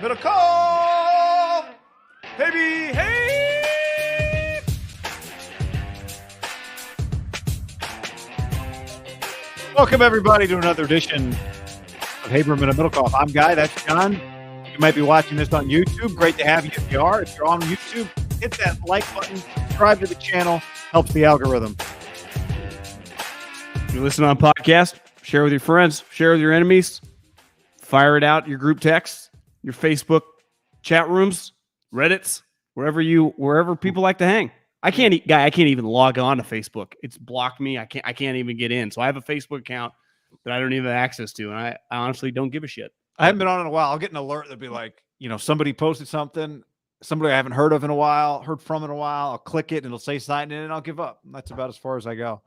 MIDDLEKAUFF! Baby, hey! Welcome, everybody, to another edition of Haberman and MIDDLEKAUFF. I'm Guy, that's John. You might be watching this on YouTube. Great to have you if you are. If you're on YouTube, hit that like button, subscribe to the channel, helps the algorithm. You listen on podcast, share with your friends, share with your enemies, fire it out, your group texts, your Facebook chat rooms, Reddits, wherever people like to hang. I can't even log on to Facebook. It's blocked me. I can't even get in. So I have a Facebook account that I don't even have access to, and I honestly don't give a shit. I haven't been on in a while. I'll get an alert that'll be like, somebody posted something, somebody I haven't heard from in a while. I'll click it and it'll say sign in and I'll give up. That's about as far as I go.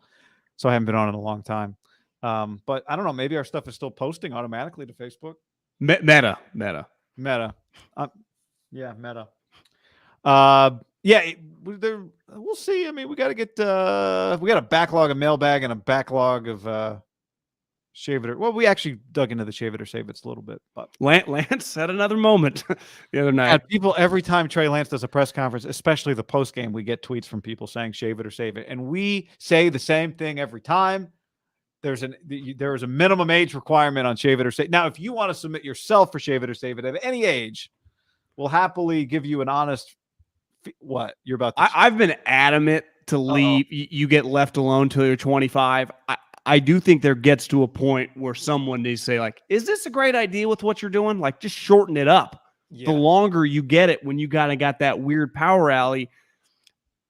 So I haven't been on in a long time. But I don't know. Maybe our stuff is still posting automatically to Facebook. Meta. Meta. We'll see. I mean, we got to get, we got a backlog of mailbag and a backlog of Shave It. Well, we actually dug into the Shave It or Save It a little bit. But Lance had another moment the other night. And people, every time Trey Lance does a press conference, especially the post game, we get tweets from people saying Shave It or Save It. And we say the same thing every there is a minimum age requirement on Shave It or Save It. Now, if you want to submit yourself for Shave It or Save It at any age, we'll happily give you an honest. What you're about to I've been adamant to leave. You get left alone till you're 25. I do think there gets to a point where someone needs to say, like, is this a great idea with what you're doing? Like, just shorten it up. Yeah. The longer you get it, when you got that weird power alley,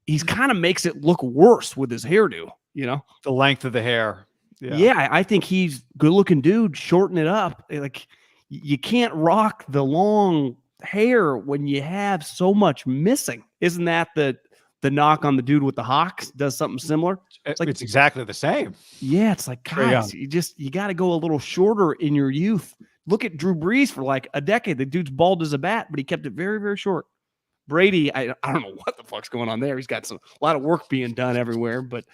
he's kind of makes it look worse with his hairdo, the length of the hair. Yeah, I think he's good looking dude. Shorten it up. Like, you can't rock the long hair when you have so much missing. Isn't that the knock on the dude with the Hawks? Does something similar? It's exactly the same. Yeah, it's like, guys, you got to go a little shorter in your youth. Look at Drew Brees for like a decade. The dude's bald as a bat, but he kept it very, very short. Brady, I don't know what the fuck's going on there. He's got a lot of work being done everywhere, but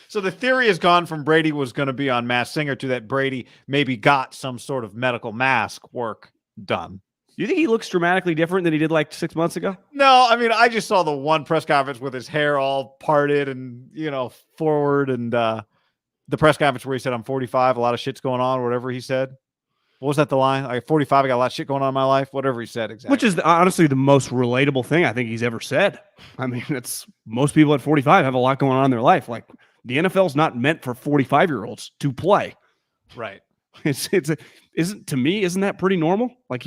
So the theory has gone from Brady was going to be on Masked Singer to that Brady maybe got some sort of medical mask work done. Do you think he looks dramatically different than he did like 6 months ago? No, I mean, I just saw the one press conference with his hair all parted and, forward, and the press conference where he said, I'm 45, a lot of shit's going on, or whatever he said. What was that the line? Like 45, I got a lot of shit going on in my life, whatever he said exactly. Which is honestly the most relatable thing I think he's ever said. I mean, most people at 45 have a lot going on in their life. Like, the NFL's not meant for 45-year-olds to play. Right. Isn't that pretty normal? Like,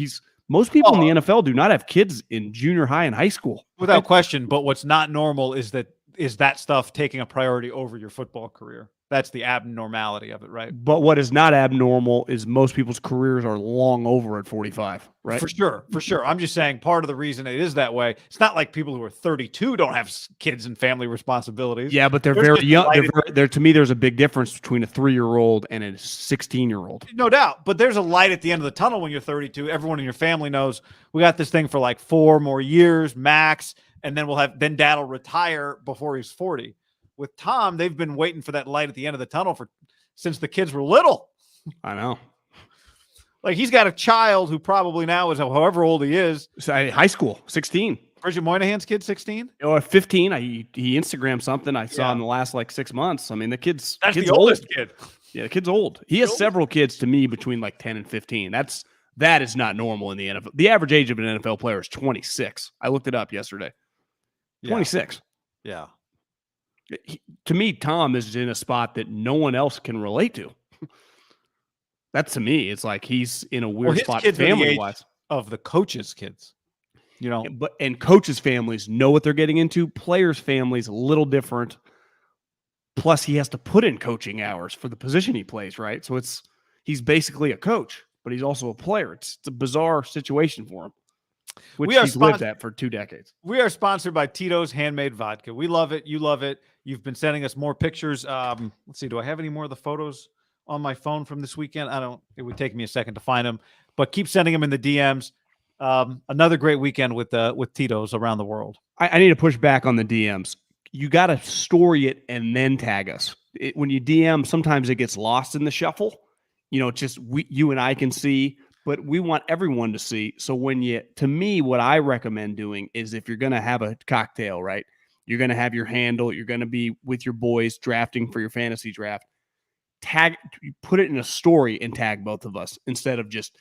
most people in the NFL do not have kids in junior high and high school. Without question. But what's not normal is that stuff taking a priority over your football career. That's the abnormality of it, right? But what is not abnormal is most people's careers are long over at 45, right? For sure. I'm just saying part of the reason it is that way, it's not like people who are 32 don't have kids and family responsibilities. Yeah, but they're very young. To me, there's a big difference between a 3-year-old and a 16-year-old. No doubt. But there's a light at the end of the tunnel when you're 32. Everyone in your family knows we got this thing for like 4 more years max, and then dad will retire before he's 40. With Tom, they've been waiting for that light at the end of the tunnel since the kids were little. I know. Like, he's got a child who probably now is however old he is. High school, 16. Bridget Moynihan's kid, 16? Or 15. He Instagrammed something I saw in the last 6 months. I mean, the kid's the oldest kid. Yeah, the kid's old. He has several kids to me between 10 and 15. That is not normal in the NFL. The average age of an NFL player is 26. I looked it up yesterday. 26. Yeah. To me, Tom is in a spot that no one else can relate to. That, to me, it's like he's in a weird spot family-wise. Of the coaches' kids, and coaches' families know what they're getting into. Players' families a little different. Plus, he has to put in coaching hours for the position he plays, right? So he's basically a coach, but he's also a player. It's a bizarre situation for him, which he's lived at for 2 decades. We are sponsored by Tito's Handmade Vodka. We love it. You love it. You've been sending us more pictures. Let's see. Do I have any more of the photos on my phone from this weekend? It would take me a second to find them, but keep sending them in the DMs. Another great weekend with Tito's around the world. I need to push back on the DMs. You got to story it and then tag us. When you DM, sometimes it gets lost in the shuffle. Just you and I can see, but we want everyone to see. So to me, what I recommend doing is if you're going to have a cocktail, right? You're going to have your handle. You're going to be with your boys drafting for your fantasy draft. Put it in a story and tag both of us instead of just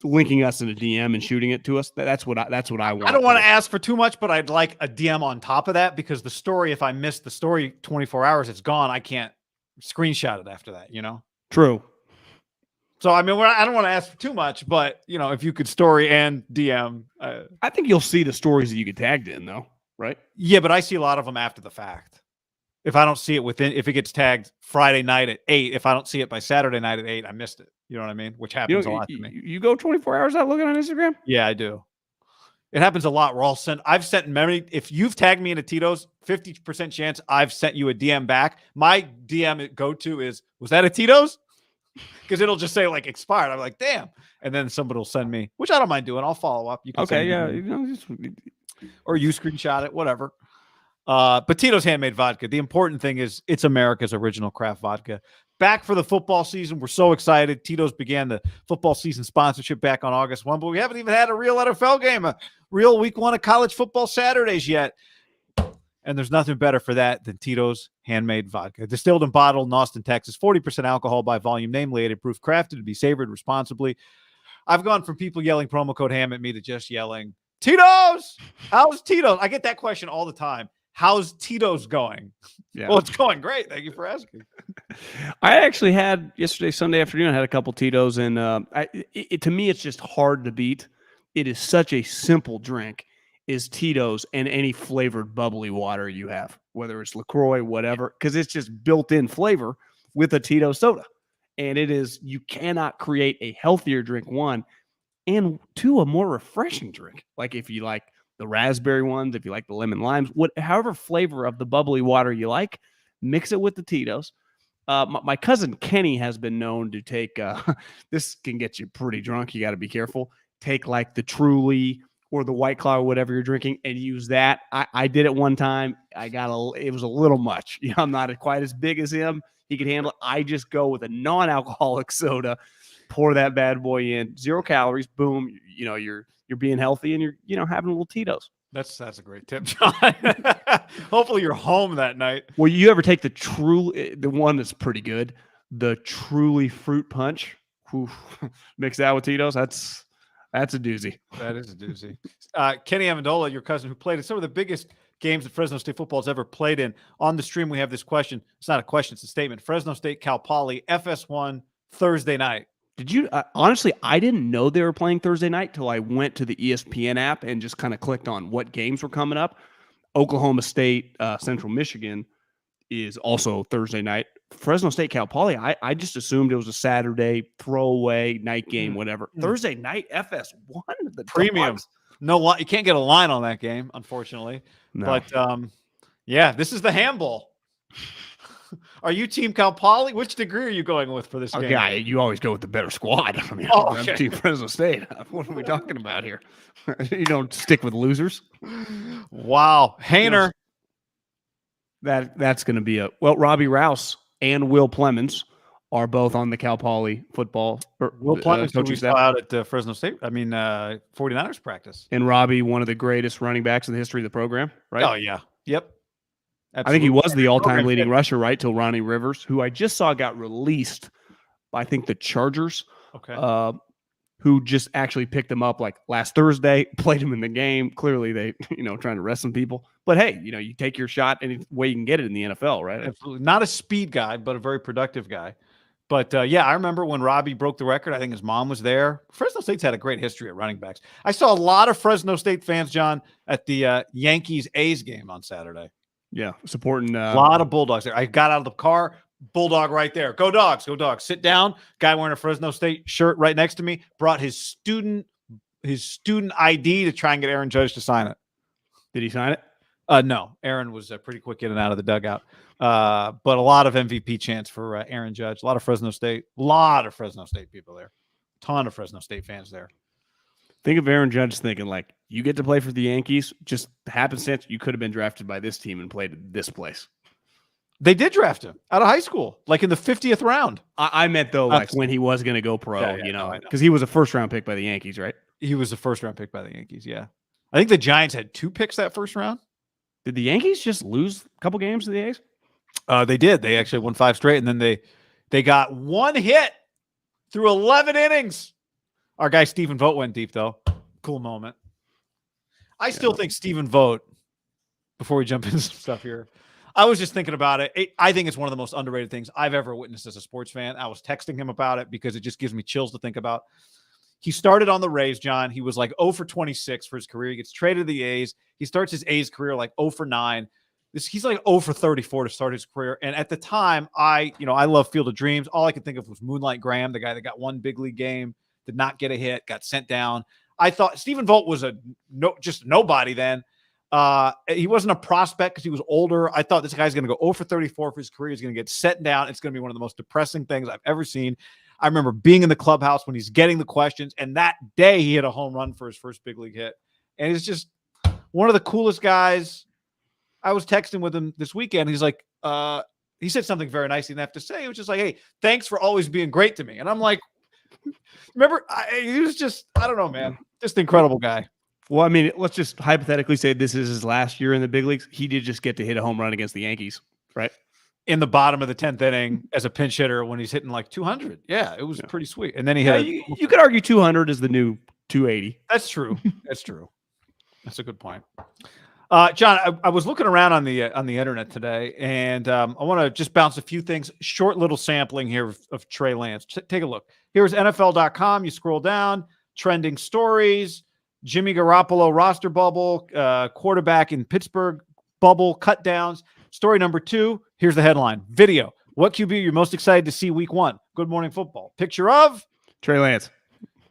linking us in a DM and shooting it to us. That's what I want. I don't want to ask for too much, but I'd like a DM on top of that, because the story, if I miss the story 24 hours, it's gone. I can't screenshot it after that, True. So, I mean, I don't want to ask for too much, but, if you could story and DM. I think you'll see the stories that you get tagged in, though, right? Yeah, but I see a lot of them after the fact. If I don't see it if it gets tagged Friday night at 8, if I don't see it by Saturday night at 8, I missed it. You know what I mean? Which happens a lot to me. You go 24 hours out looking on Instagram? Yeah, I do. It happens a lot. I've sent many. If you've tagged me into Tito's, 50% chance I've sent you a DM back. My DM go-to is, was that a Tito's? Because it'll just say like expired. I'm like, damn. And then somebody will send me, which I don't mind doing. I'll follow up. You can or you screenshot it, whatever. But Tito's handmade vodka. The important thing is it's America's original craft vodka. Back for the football season. We're so excited. Tito's began the football season sponsorship back on August 1, but we haven't even had a real NFL game, a real week 1 of college football Saturdays yet. And there's nothing better for that than Tito's handmade vodka. Distilled and bottled in Austin, Texas. 40% alcohol by volume. Namely 80 proof. Crafted to be savored responsibly. I've gone from people yelling promo code HAM at me to just yelling, Tito's! How's Tito's? I get that question all the time. How's Tito's going? Yeah. Well, it's going great. Thank you for asking. I actually had yesterday, Sunday afternoon, I had a couple Tito's, and to me, it's just hard to beat. It is such a simple drink, is Tito's and any flavored bubbly water you have, whether it's LaCroix, whatever, because it's just built-in flavor with a Tito soda. And you cannot create a healthier drink, one, and two, a more refreshing drink. Like if you like the raspberry ones, if you like the lemon limes, however flavor of the bubbly water you like, mix it with the Tito's. My cousin Kenny has been known to take, this can get you pretty drunk. You got to be careful. Take like the Truly or the White Claw or whatever you're drinking and use that. I did it one time. It was a little much. I'm not quite as big as him. He could handle it. I just go with a non-alcoholic soda, pour that bad boy in, 0 calories, boom. You're being healthy and you're having a little Tito's. That's a great tip, John. Hopefully you're home that night. Well, you ever take the one that's pretty good, the Truly Fruit Punch? Mix that with Tito's. That's a doozy. That is a doozy. Kenny Amendola, your cousin, who played in some of the biggest games that Fresno State football has ever played in. On the stream, we have this question. It's not a question, it's a statement. Fresno State, Cal Poly, FS1, Thursday night. Did you honestly? I didn't know they were playing Thursday night till I went to the ESPN app and just kind of clicked on what games were coming up. Oklahoma State, Central Michigan is also Thursday night. Fresno State, Cal Poly. I just assumed it was a Saturday throwaway night game, whatever. Thursday night, FS1, the premium. Dogs. No, you can't get a line on that game, unfortunately. No. But yeah, this is the handball. Are you Team Cal Poly? Which degree are you going with for this game? Yeah, you always go with the better squad. I mean, I'm Team Fresno State. What are we talking about here? You don't stick with losers. Wow, Hainer. That's going to be Robbie Rouse and Will Plemons are both on the Cal Poly football. Will Plemons coaching staff out at Fresno State. 49ers practice. And Robbie, one of the greatest running backs in the history of the program, right? Oh yeah, yep. Absolutely. I think he was the all-time leading rusher, right, till Ronnie Rivers, who I just saw got released by, I think, the Chargers, who just actually picked him up like last Thursday, played him in the game. Clearly, they, trying to rest some people. But hey, you take your shot any way you can get it in the NFL, right? Absolutely. Not a speed guy, but a very productive guy. But yeah, I remember when Robbie broke the record. I think his mom was there. Fresno State's had a great history at running backs. I saw a lot of Fresno State fans, John, at the Yankees-A's game on Saturday. Yeah, supporting a lot of Bulldogs there. I got out of the car, Bulldog right there. Go Dogs, go Dogs. Sit down. Guy wearing a Fresno State shirt right next to me brought his student ID to try and get Aaron Judge to sign it. Did he sign it? No. Aaron was pretty quick in and out of the dugout. But a lot of MVP chants for Aaron Judge. A lot of Fresno State people there. Ton of Fresno State fans there. Think of Aaron Judge thinking, like, you get to play for the Yankees. Just happenstance, you could have been drafted by this team and played at this place. They did draft him out of high school, like in the 50th round. I meant though, like when he was going to go pro, Yeah, you know, no, because he was a first round pick by the Yankees, right? He was the first round pick by the Yankees. Yeah. I think the Giants had 2 picks that first round. Did the Yankees just lose a couple games to the A's? They did. They actually won 5 straight, and then they got 1 hit through 11 innings. Our guy Stephen Vogt went deep, though. Cool moment. I still think Stephen Vogt, before we jump into some stuff here, I was just thinking about it. I think it's one of the most underrated things I've ever witnessed as a sports fan. I was texting him about it because it just gives me chills to think about. He started on the Rays, John. He was like 0 for 26 for his career. He gets traded to the A's. He starts his A's career like 0 for 9. He's like 0 for 34 to start his career. And at the time, I love Field of Dreams. All I could think of was Moonlight Graham, the guy that got 1 big league game, did not get a hit, got sent down. I thought Stephen Vogt was just nobody then. He wasn't a prospect because he was older. I thought this guy's going to go 0 for 34 for his career. He's going to get set down. It's going to be one of the most depressing things I've ever seen. I remember being in the clubhouse when he's getting the questions, and that day he hit a home run for his first big league hit. And he's just one of the coolest guys. I was texting with him this weekend. He's like, he said something very nice he didn't have to say. He was just like, hey, thanks for always being great to me. And I'm like, remember, he was just, I don't know, man, just an incredible guy. Well, I mean, let's just hypothetically say this is his last year in the big leagues. He did just get to hit a home run against the Yankees, right? In the bottom of the 10th inning as a pinch hitter when he's hitting like 200. Yeah, it was pretty sweet. And then he had you could argue 200 is the new 280. That's true. That's true. That's a good point. John, I was looking around on the internet today, and I want to just bounce a few things. Short little sampling here of Trey Lance. Take a look. Here's NFL.com. You scroll down, trending stories, Jimmy Garoppolo roster bubble, quarterback in Pittsburgh bubble, cut downs. Story number 2, here's the headline. Video. What QB you're most excited to see week 1? Good Morning Football. Picture of? Trey Lance.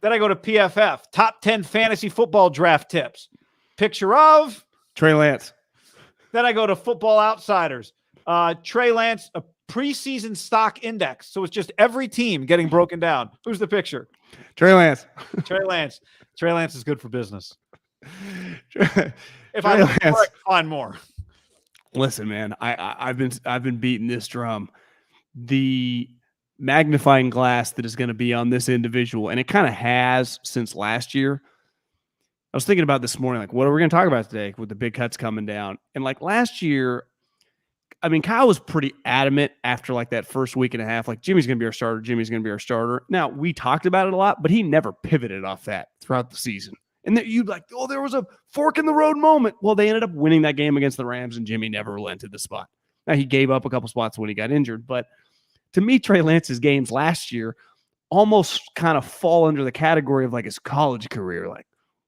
Then I go to PFF. Top 10 fantasy football draft tips. Picture of? Trey Lance. Then I go to Football Outsiders. Trey Lance, a preseason stock index. So it's just every team getting broken down. Who's the picture? Trey Lance. Trey Lance. Trey Lance is good for business. If I can find more. Listen, man, I've been beating this drum. The magnifying glass that is going to be on this individual, and it kind of has since last year. I was thinking about this morning, like, what are we going to talk about today with the big cuts coming down? And like last year, I mean, Kyle was pretty adamant after like that first week and a half, like Jimmy's going to be our starter. Jimmy's going to be our starter. Now, we talked about it a lot, but he never pivoted off that throughout the season. And then you'd like, oh, there was a fork in the road moment. Well, they ended up winning that game against the Rams, and Jimmy never relented the spot. Now, he gave up a couple spots when he got injured, but to me, Trey Lance's games last year almost kind of fall under the category of like his college career. Like,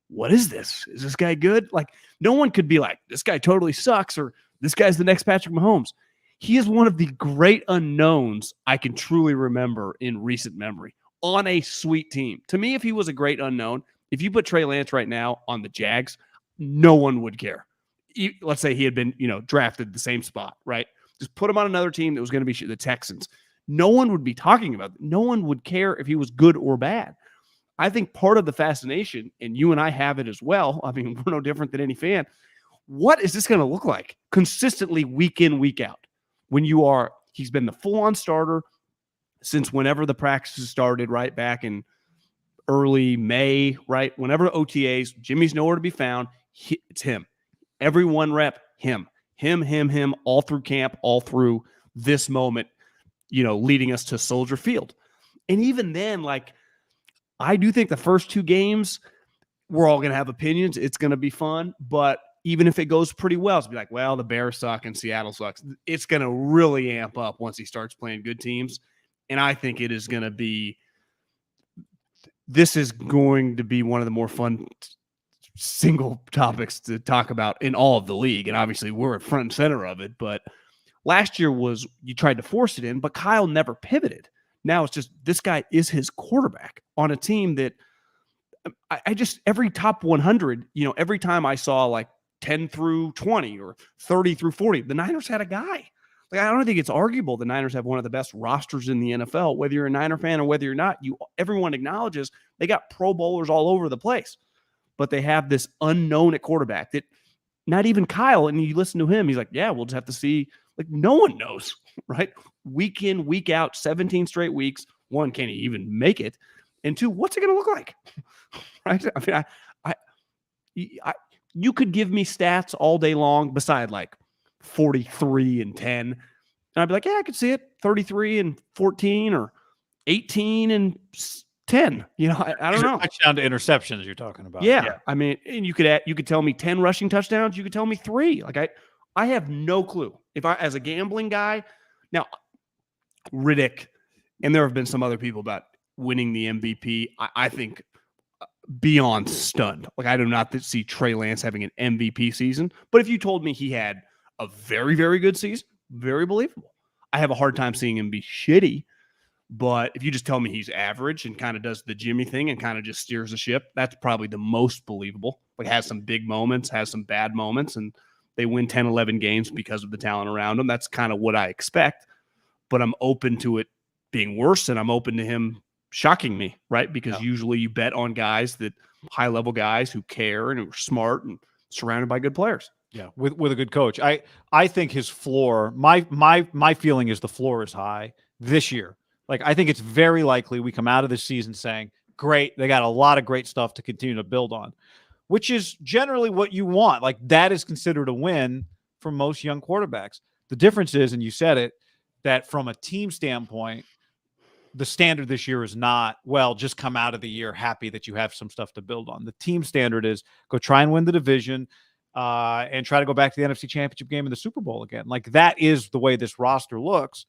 what is this? Is this guy good? Like, no one could be like, this guy totally sucks, or this guy's the next Patrick Mahomes. He is one of the great unknowns I can truly remember in recent memory on a sweet team. To me, if he was a great unknown, if you put Trey Lance right now on the Jags, no one would care. Let's say he had been, drafted the same spot, right? Just put him on another team that was going to be the Texans. No one would be talking about it. No one would care if he was good or bad. I think part of the fascination, and you and I have it as well, I mean, we're no different than any fan. What is this going to look like consistently week in, week out? When he's been the full-on starter since whenever the practices started, right back in early May, right? Whenever OTAs, Jimmy's nowhere to be found. It's him. Every one rep, him, all through camp, all through this moment, leading us to Soldier Field. And even then, like, I do think the first 2 games, we're all going to have opinions. It's going to be fun. But even if it goes pretty well, it's be like, well, the Bears suck and Seattle sucks. It's going to really amp up once he starts playing good teams. And I think it is going to be, this is going to be one of the more fun single topics to talk about in all of the league. And obviously we're at front and center of it. But last year was, you tried to force it in, but Kyle never pivoted. Now it's just, this guy is his quarterback on a team that I just, every top 100, every time I saw like 10 through 20 or 30 through 40, the Niners had a guy. Like, I don't think it's arguable the Niners have one of the best rosters in the NFL, whether you're a Niner fan or whether you're not. Everyone acknowledges they got Pro Bowlers all over the place, but they have this unknown at quarterback that not even Kyle, and you listen to him, he's like, yeah, we'll just have to see Like no one knows, right? Week in, week out, 17 straight weeks. One, can he even make it? And two, what's it going to look like? Right? I mean, you could give me stats all day long beside like 43 and 10. And I'd be like, yeah, I could see it. 33 and 14 or 18 and 10. You know, I don't know. Touchdown to interceptions you're talking about. Yeah. I mean, and you could tell me 10 rushing touchdowns. You could tell me 3. Like I have no clue. If I, as a gambling guy, now Riddick, and there have been some other people about winning the MVP. I think beyond stunned. Like I do not see Trey Lance having an MVP season. But if you told me he had a very, very good season, very believable. I have a hard time seeing him be shitty. But if you just tell me he's average and kind of does the Jimmy thing and kind of just steers the ship, that's probably the most believable. Like has some big moments, has some bad moments, and they win 10, 11 games because of the talent around them. That's kind of what I expect. But I'm open to it being worse, and I'm open to him shocking me, right? Because usually you bet on guys that high-level guys who care and who are smart and surrounded by good players. Yeah, with a good coach. I think his floor, my feeling is the floor is high this year. Like I think it's very likely we come out of this season saying, great, they got a lot of great stuff to continue to build on, which is generally what you want. Like that is considered a win for most young quarterbacks. The difference is, and you said it, that from a team standpoint, the standard this year is not, well, just come out of the year happy that you have some stuff to build on. The team standard is go try and win the division and try to go back to the NFC Championship game in the Super Bowl again. Like that is the way this roster looks.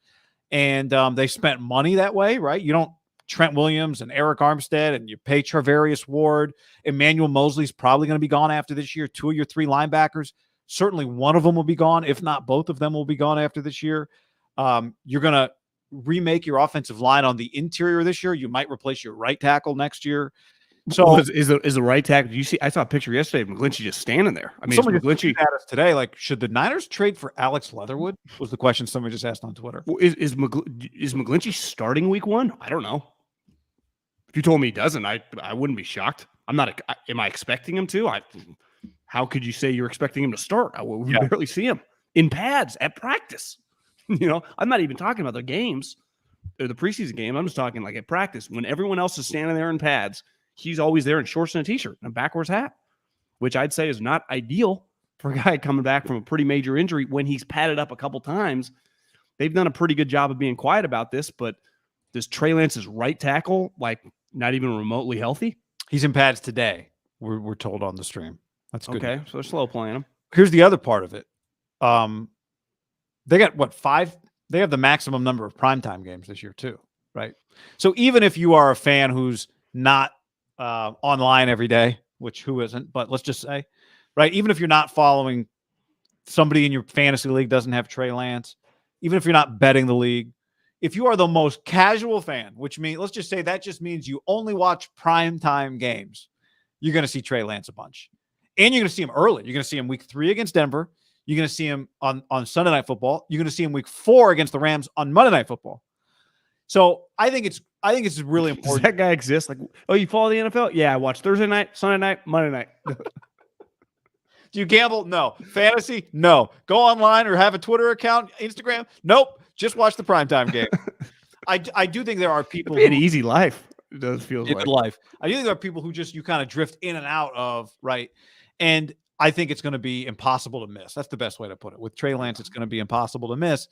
And they spent money that way, right? You don't Trent Williams and Eric Armstead and you pay Charvarius Ward. Emmanuel Mosley's probably going to be gone after this year. 2 of your 3 linebackers, certainly one of them will be gone. If not, both of them will be gone after this year. You're going to remake your offensive line on the interior this year. You might replace your right tackle next year. So is the right tackle? Do you see? I saw a picture yesterday of McGlinchey just standing there. I mean, someone McGlinchey just at us today. Like, should the Niners trade for Alex Leatherwood? Was the question somebody just asked on Twitter. Well, is McGlinchey starting week 1? I don't know. If you told me he doesn't, I wouldn't be shocked. I'm not. Am I expecting him to? How could you say you're expecting him to start? We barely see him in pads at practice. You know, I'm not even talking about the games or the preseason game. I'm just talking like at practice when everyone else is standing there in pads. He's always there in shorts and a t-shirt and a backwards hat, which I'd say is not ideal for a guy coming back from a pretty major injury when he's padded up a couple times. They've done a pretty good job of being quiet about this, but does Trey Lance's right tackle, like not even remotely healthy? He's in pads today. We're told on the stream. That's good. Okay, so they're slow playing him. Here's the other part of it. They got what, 5? They have the maximum number of primetime games this year too, right? So even if you are a fan who's not online every day, which who isn't, but let's just say, right? Even if you're not following, somebody in your fantasy league doesn't have Trey Lance, even if you're not betting the league, if you are the most casual fan, which means, let's just say that just means you only watch primetime games, you're going to see Trey Lance a bunch. And you're going to see him early. You're going to see him week 3 against Denver. You're going to see him on Sunday Night Football. You're going to see him week 4 against the Rams on Monday Night Football. So I think it's really important. Does that guy exist? Like, oh, you follow the NFL? Yeah, I watch Thursday night, Sunday night, Monday night. Do you gamble? No. Fantasy? No. Go online or have a Twitter account, Instagram? Nope. Just watch the primetime game. I do think there are people. It'd be an easy life. It does feel like life. I do think there are people who just you kind of drift in and out of, right? And I think it's going to be impossible to miss. That's the best way to put it. With Trey Lance, it's going to be impossible to miss.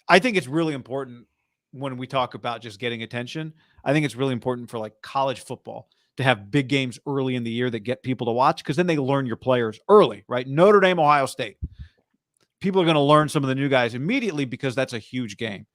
I think it's really important when we talk about just getting attention. I think it's really important for like college football to have big games early in the year that get people to watch because then they learn your players early, right? Notre Dame, Ohio State. People are going to learn some of the new guys immediately because that's a huge game.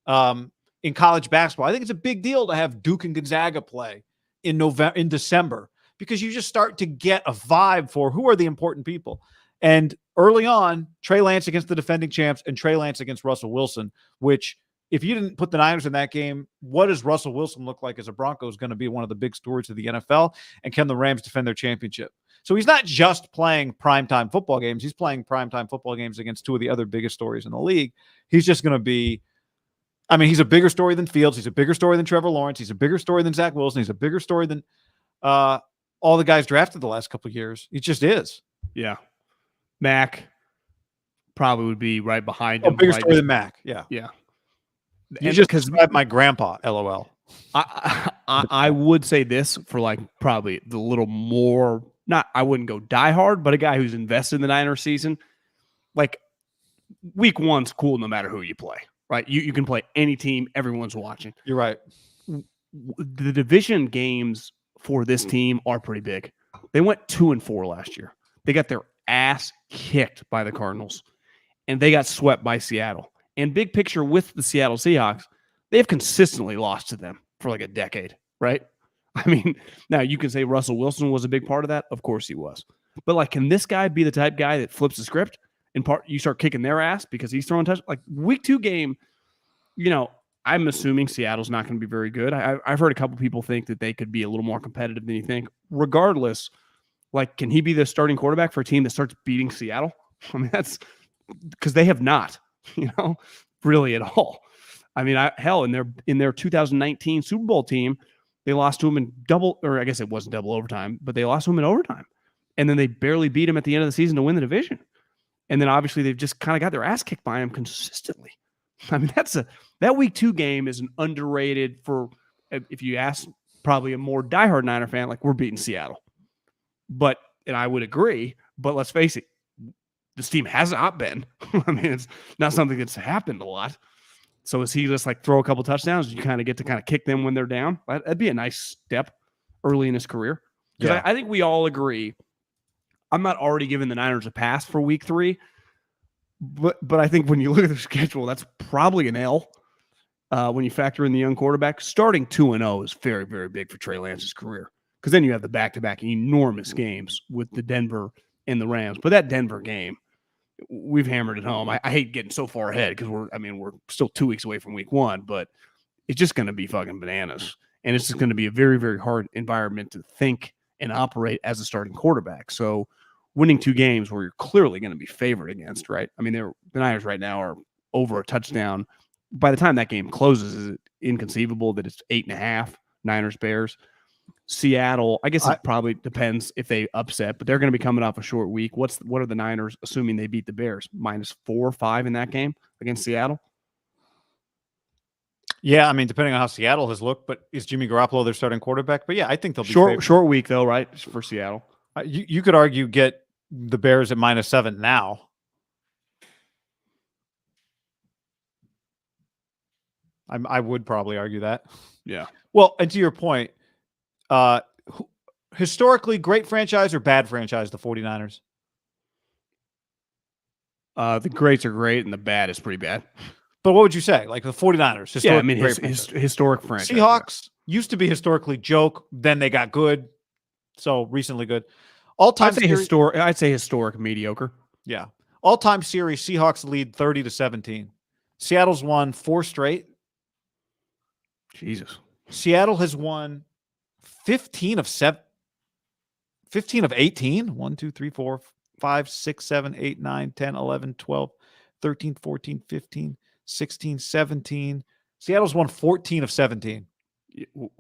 In college basketball, I think it's a big deal to have Duke and Gonzaga play in December because you just start to get a vibe for who are the important people. And early on, Trey Lance against the defending champs and Trey Lance against Russell Wilson, which if you didn't put the Niners in that game, what does Russell Wilson look like as a Bronco is going to be one of the big stories of the NFL. And can the Rams defend their championship? So he's not just playing primetime football games. He's playing primetime football games against 2 of the other biggest stories in the league. He's just going to be, I mean, he's a bigger story than Fields. He's a bigger story than Trevor Lawrence. He's a bigger story than Zach Wilson. He's a bigger story than all the guys drafted the last couple of years. He just is. Yeah. Mac probably would be right behind Oh, him. bigger right? story than Mac. Yeah. Yeah. You And just because described my grandpa, LOL. I would say this for like probably the little more, not, I wouldn't go die hard, but a guy who's invested in the Niners season, like week one's cool no matter who you play, right? You can play any team, everyone's watching. You're right. The division games for this team are pretty big. They went 2-4 last year. They got their ass kicked by the Cardinals, and they got swept by Seattle. And big picture with the Seattle Seahawks, they have consistently lost to them for like a decade, right? I mean, now you can say Russell Wilson was a big part of that. Of course he was. But like, can this guy be the type guy that flips the script and you start kicking their ass because he's throwing touch? Like week 2 game, I'm assuming Seattle's not going to be very good. I've heard a couple people think that they could be a little more competitive than you think. Regardless, like, can he be the starting quarterback for a team that starts beating Seattle? I mean, that's because they have not, really at all. I mean, in their 2019 Super Bowl team, they lost to him in I guess it wasn't double overtime, but they lost to him in overtime. And then they barely beat him at the end of the season to win the division. And then obviously they've just kind of got their ass kicked by him consistently. I mean, that week 2 game is an underrated for, if you ask probably a more diehard Niner fan, like we're beating Seattle. And I would agree, but let's face it, this team has not been. I mean, it's not something that's happened a lot. So is he just like throw a couple touchdowns? You kind of get to kind of kick them when they're down. That'd be a nice step early in his career. Because I think we all agree. I'm not already giving the Niners a pass for week 3, but I think when you look at their schedule, that's probably an L. When you factor in the young quarterback, starting 2-0 is very, very big for Trey Lance's career. Because then you have the back-to-back enormous games with the Denver and the Rams. But that Denver game, we've hammered it home. I hate getting so far ahead because we're still 2 weeks away from week 1, but it's just going to be fucking bananas. And it's just going to be a very, very hard environment to think and operate as a starting quarterback. So winning 2 games where you're clearly going to be favored against, right? I mean, the Niners right now are over a touchdown. By the time that game closes, is it inconceivable that it's 8.5 Niners-Bears? Seattle, I guess it probably depends if they upset, but they're going to be coming off a short week. What are the Niners, assuming they beat the Bears, -4 or 5 in that game against Seattle? Yeah, I mean, depending on how Seattle has looked, but is Jimmy Garoppolo their starting quarterback? But yeah, I think they'll be short week though, right, for Seattle. You could argue get the Bears at -7 now. I would probably argue that. Yeah. Well, and to your point, historically great franchise or bad franchise, the 49ers? The greats are great and the bad is pretty bad. But what would you say? Like the 49ers, yeah, I mean, historic franchise. Seahawks used to be historically joke, then they got good. So recently good. All-time I'd say historic mediocre. Yeah. All-time series, Seahawks lead 30-17. Seattle's won 4 straight. Jesus. Seattle has won 15 of 18. 1, 2, 3, 4, 5, 6, 7, 8, 9, 10, 11, 12, 13, 14, 15, 16, 17. Seattle's won 14 of 17.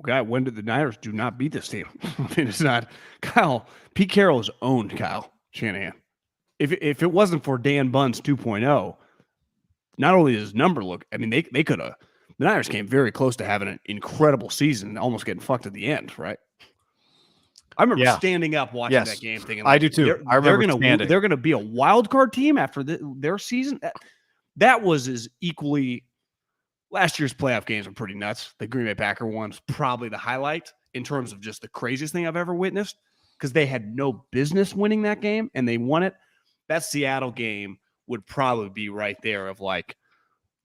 God, when did the Niners do not beat this team? I mean, it's not Kyle. Pete Carroll has owned Kyle Shanahan. If it wasn't for Dan Bunn's 2.0, not only does his number look, I mean, they could have. The Niners came very close to having an incredible season, almost getting fucked at the end, right? I remember standing up watching that game, thinking, like, I do too. They're going to be a wild card team after their season. That was as equally. Last year's playoff games were pretty nuts. The Green Bay Packer one's probably the highlight in terms of just the craziest thing I've ever witnessed because they had no business winning that game and they won it. That Seattle game would probably be right there of like,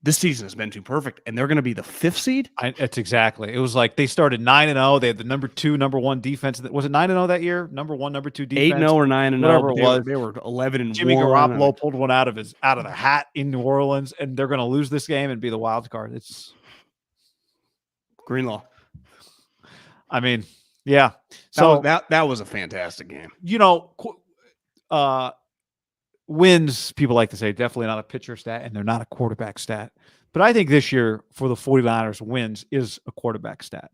this season has been too perfect, and they're going to be the 5th seed? It's exactly. It was like they started 9-0. They had the number 1 defense. Was it 9-0 that year? Number 1, number 2 defense? 8-0 or 9-0. Whatever it was. They were 11-1. Jimmy Garoppolo pulled one out of the hat in New Orleans, and they're going to lose this game and be the wild card. It's Greenlaw. I mean, yeah. So that was a fantastic game. Wins, people like to say, definitely not a pitcher stat, and they're not a quarterback stat. But I think this year for the 49ers, wins is a quarterback stat.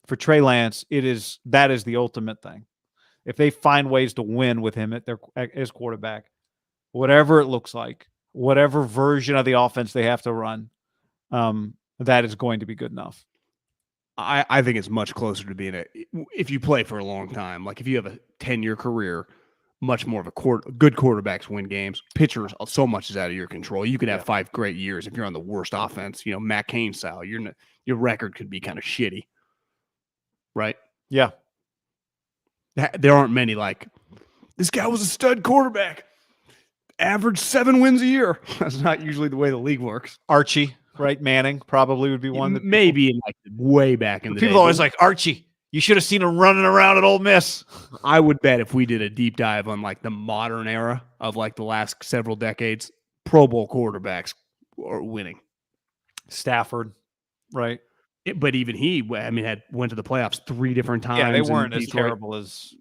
For Trey Lance, that is the ultimate thing. if they find ways to win with him as quarterback, whatever it looks like, whatever version of the offense they have to run, that is going to be good enough. I think it's much closer to being if you play for a long time, like if you have a 10-year career, much more of good quarterbacks win games. Pitchers, so much is out of your control. You could have 5 great years if you're on the worst offense, Matt Cain style. Your record could be kind of shitty, right? Yeah. There aren't many like, this guy was a stud quarterback, average 7 wins a year. That's not usually the way the league works. Archie, right? Manning probably would be one that maybe in like way back in the day. People always like, Archie, you should have seen him running around at Ole Miss. I would bet if we did a deep dive on like the modern era of like the last several decades, Pro Bowl quarterbacks are winning. Stafford, right? But even he, went to the playoffs 3 different times. Yeah, they weren't as terrible as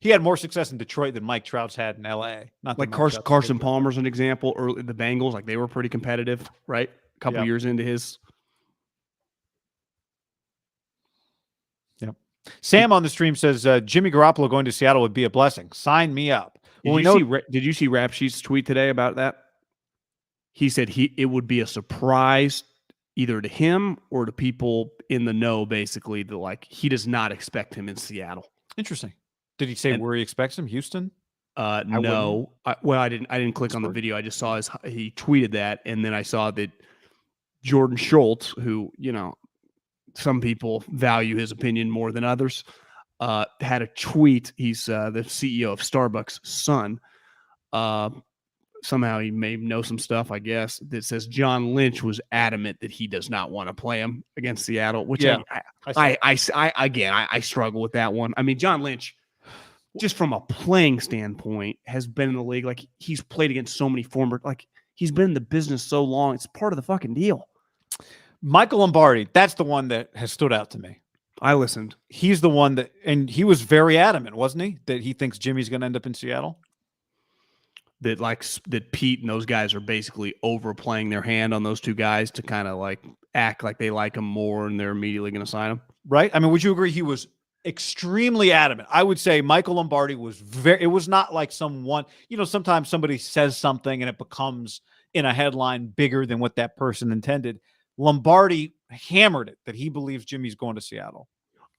he had more success in Detroit than Mike Trout's had in LA. Not like Carson Palmer's an example. Early the Bengals, like they were pretty competitive, right? A couple years into his. Yep. Sam on the stream says Jimmy Garoppolo going to Seattle would be a blessing. Sign me up. Did you see Rap Sheet's tweet today about that? He said it would be a surprise either to him or to people in the know, basically, that like he does not expect him in Seattle. Interesting. Did he say where he expects him? Houston? No. I didn't click on the video. I just saw he tweeted that, and then I saw that Jordan Schultz, who some people value his opinion more than others, had a tweet. He's the CEO of Starbucks' son. Somehow he may know some stuff, I guess, that says John Lynch was adamant that he does not want to play him against Seattle, which I struggle with that one. I mean, John Lynch, just from a playing standpoint, has been in the league. Like, he's played against so many he's been in the business so long. It's part of the fucking deal. Michael Lombardi, that's the one that has stood out to me. I listened. He's the one and he was very adamant, wasn't he? That he thinks Jimmy's going to end up in Seattle. That Pete and those guys are basically overplaying their hand on those 2 guys to kind of like act like they like him more and they're immediately going to sign him. Right. I mean, would you agree he was extremely adamant? I would say Michael Lombardi was it was not like sometimes somebody says something and it becomes in a headline bigger than what that person intended. Lombardi hammered it that he believes Jimmy's going to Seattle.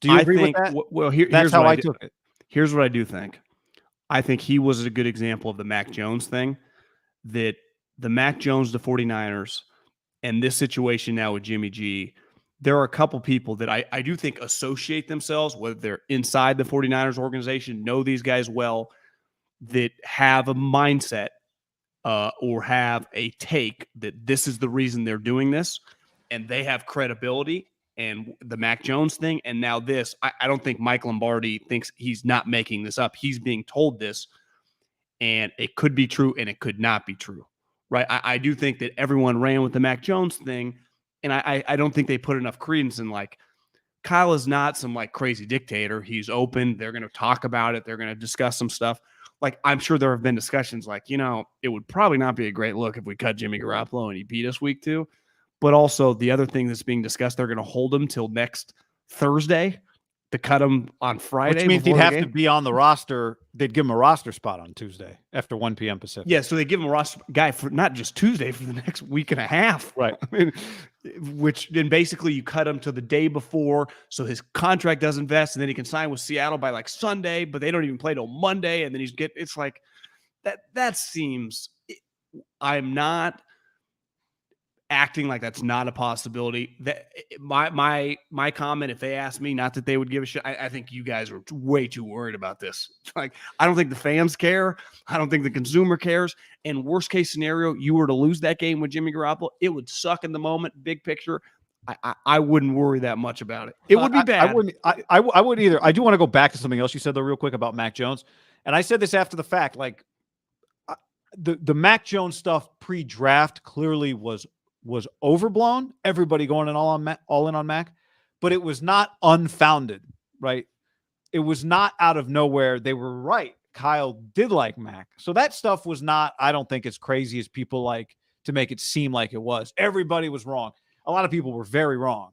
Do you agree with that? Well, here's how I took it. Here's what I do think. I think he was a good example of the Mac Jones thing, that the Mac Jones, the 49ers, and this situation now with Jimmy G, there are a couple people that I do think associate themselves, whether they're inside the 49ers organization, know these guys well, that have a mindset or have a take that this is the reason they're doing this, and they have credibility. And the Mac Jones thing, and now this, I don't think Mike Lombardi thinks he's not making this up. He's being told this, and it could be true, and it could not be true, right? I do think that everyone ran with the Mac Jones thing, and I don't think they put enough credence in, like, Kyle is not some, like, crazy dictator. He's open. They're going to talk about it. They're going to discuss some stuff. Like, I'm sure there have been discussions like, it would probably not be a great look if we cut Jimmy Garoppolo and he beat us week 2. But also the other thing that's being discussed, they're going to hold him till next Thursday to cut him on Friday. Which means he'd have to be on the roster. They'd give him a roster spot on Tuesday after 1 p.m. Pacific. Yeah, so they give him a roster guy for not just Tuesday, for the next week and a half. Right. I mean, which then basically you cut him to the day before so his contract doesn't vest, and then he can sign with Seattle by like Sunday, but they don't even play till Monday, and then it's like that seems I'm not acting like that's not a possibility. That my comment, if they asked me, not that they would give a shit, I think you guys are way too worried about this. Like, I don't think the fans care. I don't think the consumer cares. And worst case scenario, you were to lose that game with Jimmy Garoppolo, it would suck in the moment. Big picture, I wouldn't worry that much about it. It would be bad. I wouldn't either. I do want to go back to something else you said though, real quick, about Mac Jones. And I said this after the fact, like the Mac Jones stuff pre-draft clearly was overblown. Everybody going all in on Mac, but it was not unfounded, right? It was not out of nowhere. They were right. Kyle did like Mac. So that stuff was not, I don't think, as crazy as people like to make it seem like it was. Everybody was wrong. A lot of people were very wrong.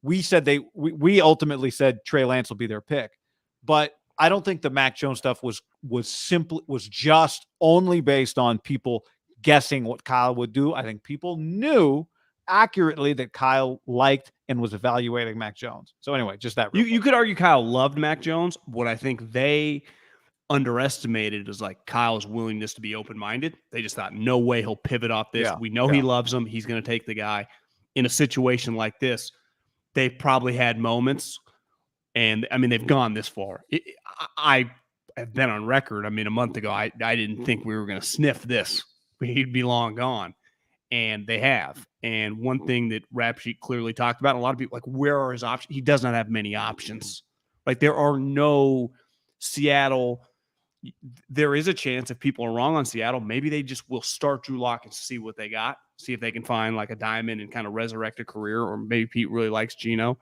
We said we ultimately said Trey Lance will be their pick, but I don't think the Mac Jones stuff was just only based on people guessing what Kyle would do. I think people knew accurately that Kyle liked and was evaluating Mac Jones. So anyway, just that. You could argue Kyle loved Mac Jones. What I think they underestimated is like Kyle's willingness to be open-minded. They just thought, no way he'll pivot off this. Yeah, We know he loves him. He's going to take the guy. In a situation like this, they probably had moments, and I mean, they've gone this far. I have been on record. I mean, a month ago, I didn't think we were going to sniff this. He'd be long gone. And they have. And one thing that Rap Sheet clearly talked about, a lot of people like, where are his options? He does not have many options. Like, there are no Seattle. There is a chance if people are wrong on Seattle, maybe they just will start Drew Lock and see what they got, see if they can find like a diamond and kind of resurrect a career, or maybe Pete really likes Geno.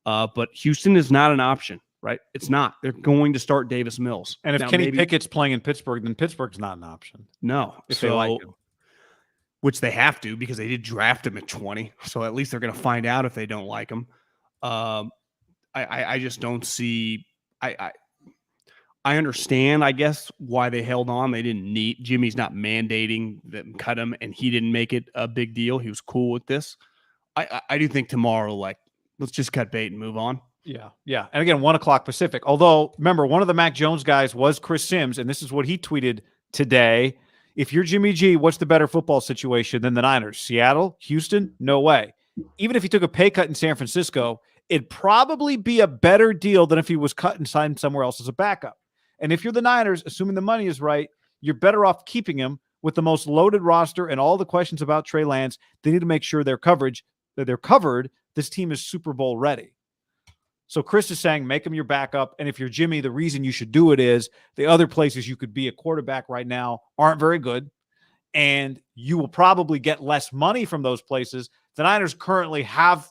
But Houston is not an option, right? It's not. They're going to start Davis Mills. And if Kenny Pickett's playing in Pittsburgh, then Pittsburgh's not an option. No. If they like him. Which they have to, because they did draft him at 20. So at least they're going to find out if they don't like him. I just don't see. I understand, I guess, why they held on. They didn't need. Jimmy's not mandating them cut him, and he didn't make it a big deal. He was cool with this. I do think tomorrow, like, let's just cut bait and move on. Yeah, yeah. And again, 1 o'clock Pacific. Although, remember, one of the Mac Jones guys was Chris Sims, and this is what he tweeted today. If you're Jimmy G, what's the better football situation than the Niners? Seattle? Houston? No way. Even if he took a pay cut in San Francisco, it'd probably be a better deal than if he was cut and signed somewhere else as a backup. And if you're the Niners, assuming the money is right, you're better off keeping him with the most loaded roster and all the questions about Trey Lance. They need to make sure they're covered. This team is Super Bowl ready. So Chris is saying, make him your backup. And if you're Jimmy, the reason you should do it is the other places you could be a quarterback right now aren't very good. And you will probably get less money from those places. The Niners currently have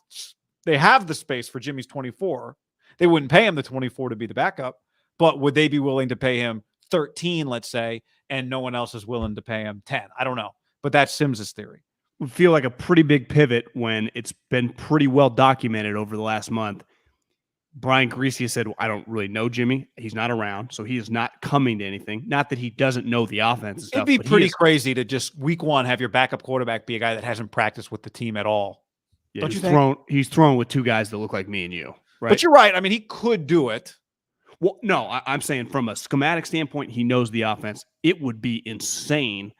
the space for Jimmy's 24. They wouldn't pay him the 24 to be the backup, but would they be willing to pay him 13, let's say, and no one else is willing to pay him 10? I don't know. But that's Sims's theory. Would feel like a pretty big pivot when it's been pretty well documented over the last month. Brian Greasy said, I don't really know Jimmy. He's not around, so he is not coming to anything. Not that he doesn't know the offense and stuff. It'd be pretty crazy to just week one have your backup quarterback be a guy that hasn't practiced with the team at all. Yeah, don't you think? He's thrown with two guys that look like me and you, right? But you're right. I mean, he could do it. Well, no, I'm saying from a schematic standpoint, he knows the offense. It would be insane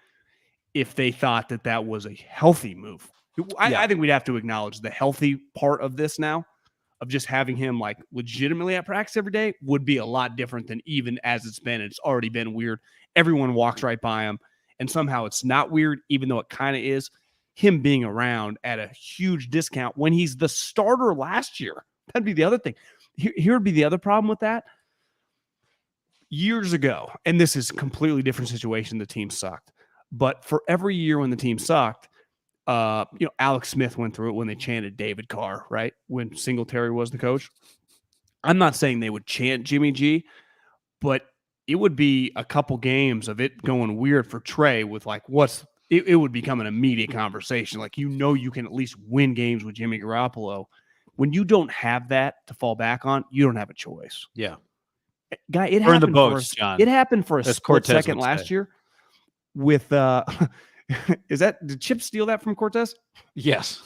if they thought that was a healthy move. I think we'd have to acknowledge the healthy part of this now, of just having him like legitimately at practice every day, would be a lot different than even as it's been. It's already been weird. Everyone walks right by him, and somehow it's not weird, even though it kind of is. Him being around at a huge discount when he's the starter last year. That'd be the other thing. Here would be the other problem with that. Years ago, and this is a completely different situation, the team sucked. But for every year when the team sucked, Alex Smith went through it when they chanted David Carr, right? When Singletary was the coach. I'm not saying they would chant Jimmy G, but it would be a couple games of it going weird for Trey with like it would become an immediate conversation. Like, you can at least win games with Jimmy Garoppolo. When you don't have that to fall back on, you don't have a choice. Yeah. Guy, it Burn happened the boats, John. It happened for a split second would last say. year with did Chip steal that from Cortez? Yes.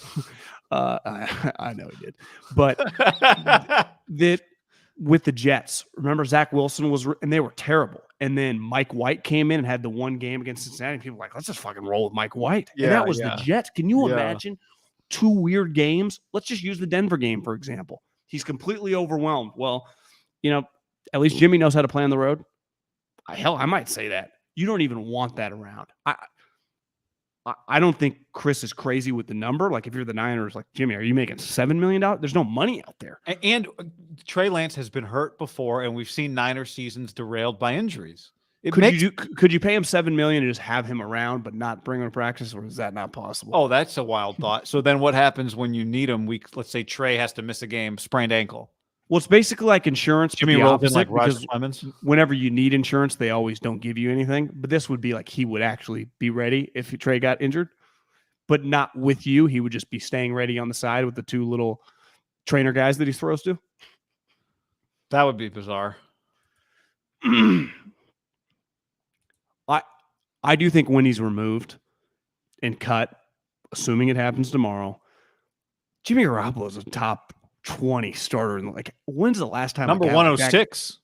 I know he did. But that with the Jets, remember Zach Wilson and they were terrible. And then Mike White came in and had the one game against Cincinnati. And people were like, let's just fucking roll with Mike White. Yeah, and that was the Jets. Can you imagine 2 weird games? Let's just use the Denver game, for example. He's completely overwhelmed. Well, at least Jimmy knows how to play on the road. Hell, I might say that. You don't even want that around. I don't think Chris is crazy with the number. Like, if you're the Niners, like, Jimmy, are you making $7 million? There's no money out there. And Trey Lance has been hurt before, and we've seen Niner seasons derailed by injuries. Could you pay him $7 million and just have him around but not bring him to practice, or is that not possible? Oh, that's a wild thought. So then what happens when you need him? Let's say Trey has to miss a game, sprained ankle. Well, it's basically like insurance. Jimmy rolls in like Roger Clemens. Whenever you need insurance, they always don't give you anything. But this would be like he would actually be ready if Trey got injured, but not with you. He would just be staying ready on the side with the 2 little trainer guys that he throws to. That would be bizarre. I do think when he's removed and cut, assuming it happens tomorrow, Jimmy Garoppolo is a top 20 starter. Like, when's the last time Number 106?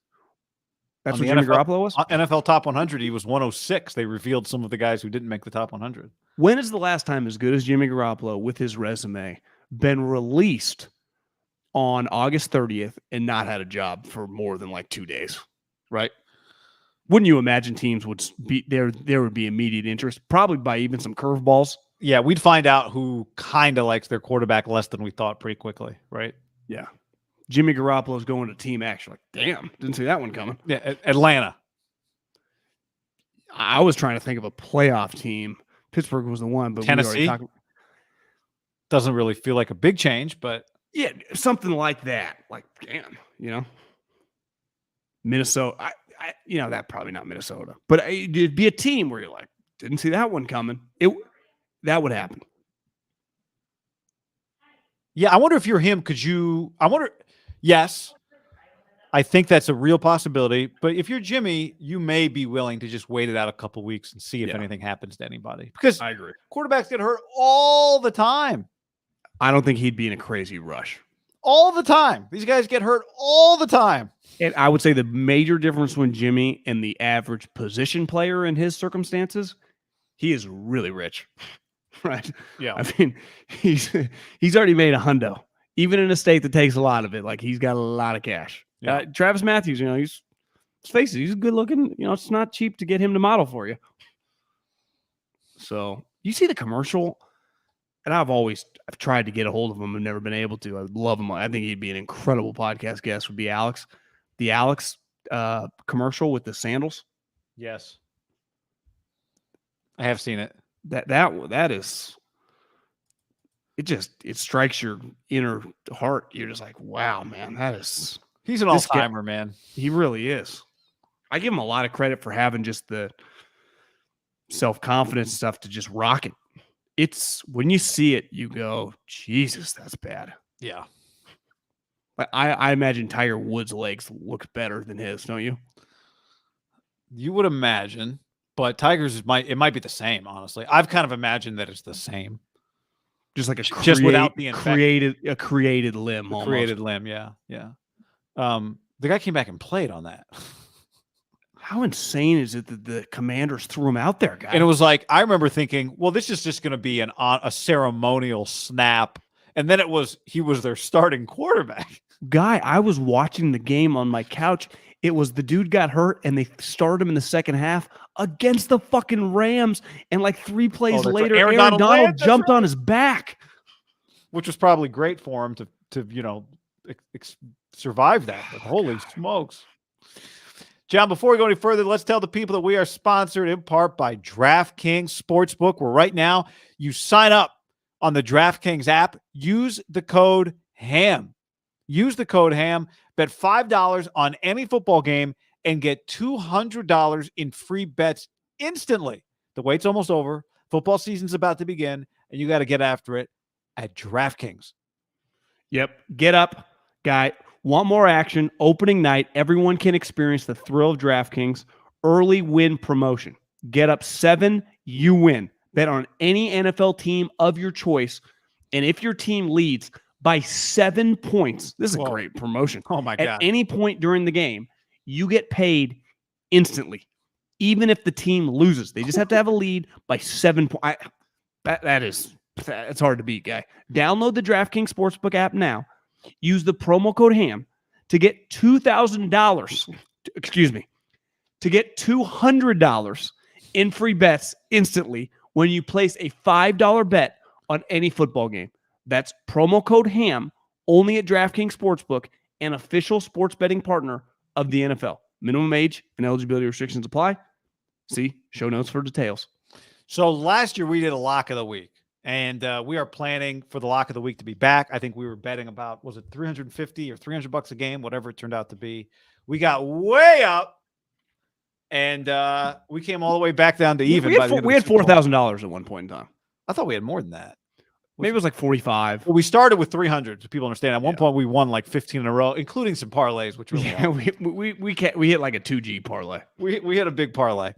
That's what Jimmy Garoppolo was? NFL Top 100, he was 106. They revealed some of the guys who didn't make the Top 100. When is the last time as good as Jimmy Garoppolo with his resume been released on August 30th and not had a job for more than like 2 days, right? Wouldn't you imagine teams would be there would be immediate interest, probably by even some curveballs? Yeah, we'd find out who kind of likes their quarterback less than we thought pretty quickly, right? Yeah. Jimmy Garoppolo's going to Team Action. Like, damn, didn't see that one coming. Yeah, Atlanta. I was trying to think of a playoff team. Pittsburgh was the one, but Tennessee doesn't really feel like a big change, but yeah, something like that. Like, damn, Minnesota. That probably not Minnesota, but it'd be a team where you're like, didn't see that one coming. That would happen. Yeah, I wonder if you're him, yes, I think that's a real possibility. But if you're Jimmy, you may be willing to just wait it out a couple weeks and see if anything happens to anybody. Because I agree. Quarterbacks get hurt all the time. I don't think he'd be in a crazy rush. All the time. These guys get hurt all the time. And I would say the major difference when Jimmy and the average position player in his circumstances, he is really rich. Right. Yeah. I mean, he's already made a hundo, even in a state that takes a lot of it. Like, he's got a lot of cash. Yeah. Travis Matthews, let's face it, he's good looking. It's not cheap to get him to model for you. So you see the commercial, and I've tried to get a hold of him and never been able to. I love him. I think he'd be an incredible podcast guest. Would be Alex, the Alex commercial with the sandals. Yes, I have seen it. That is, it strikes your inner heart. You're just like, wow, man, he's an all-timer, man. He really is. I give him a lot of credit for having just the self-confidence stuff to just rock it. It's when you see it, you go, Jesus, that's bad. Yeah. I imagine Tiger Woods' legs look better than his, don't you? You would imagine. But Tigers might be the same, honestly. I've kind of imagined that it's the same. Just like without being created limb. Created limb, yeah. The guy came back and played on that. How insane is it that the Commanders threw him out there, guy? And it was like, I remember thinking, well, this is just going to be a ceremonial snap. And then he was their starting quarterback. Guy, I was watching the game on my couch. It was the dude got hurt, and they started him in the second half against the fucking Rams. And like 3 plays later, Aaron Donald jumped on his back, which was probably great for him to survive that. But holy smokes, John! Before we go any further, let's tell the people that we are sponsored in part by DraftKings Sportsbook, where right now you sign up on the DraftKings app. Use the code HAM. Use the code HAM. Bet $5 on any football game and get $200 in free bets instantly. The wait's almost over. Football season's about to begin, and you got to get after it at DraftKings. Yep. Get up, guy. Want more action? Opening night. Everyone can experience the thrill of DraftKings early win promotion. Get up 7, you win. Bet on any NFL team of your choice, and if your team leads by 7 points. This is a great promotion. Oh, my God. At any point during the game, you get paid instantly, even if the team loses. They just have to have a lead by 7 points. That's hard to beat, guy. Download the DraftKings Sportsbook app now. Use the promo code HAM to get $2,000. Excuse me. To get $200 in free bets instantly when you place a $5 bet on any football game. That's promo code HAM only at DraftKings Sportsbook, an official sports betting partner of the NFL. Minimum age and eligibility restrictions apply. See show notes for details. So last year we did a lock of the week, and we are planning for the lock of the week to be back. I think we were betting about, was it $350 or $300 a game, whatever it turned out to be. We got way up, and we came all the way back down to even. We had $4,000 at one point in time. I thought we had more than that. Maybe it was like 45. Well, we started with 300, so people understand. At one Yeah. point, we won like 15 in a row, including some parlays, which really we hit like a 2G parlay. we hit a big parlay.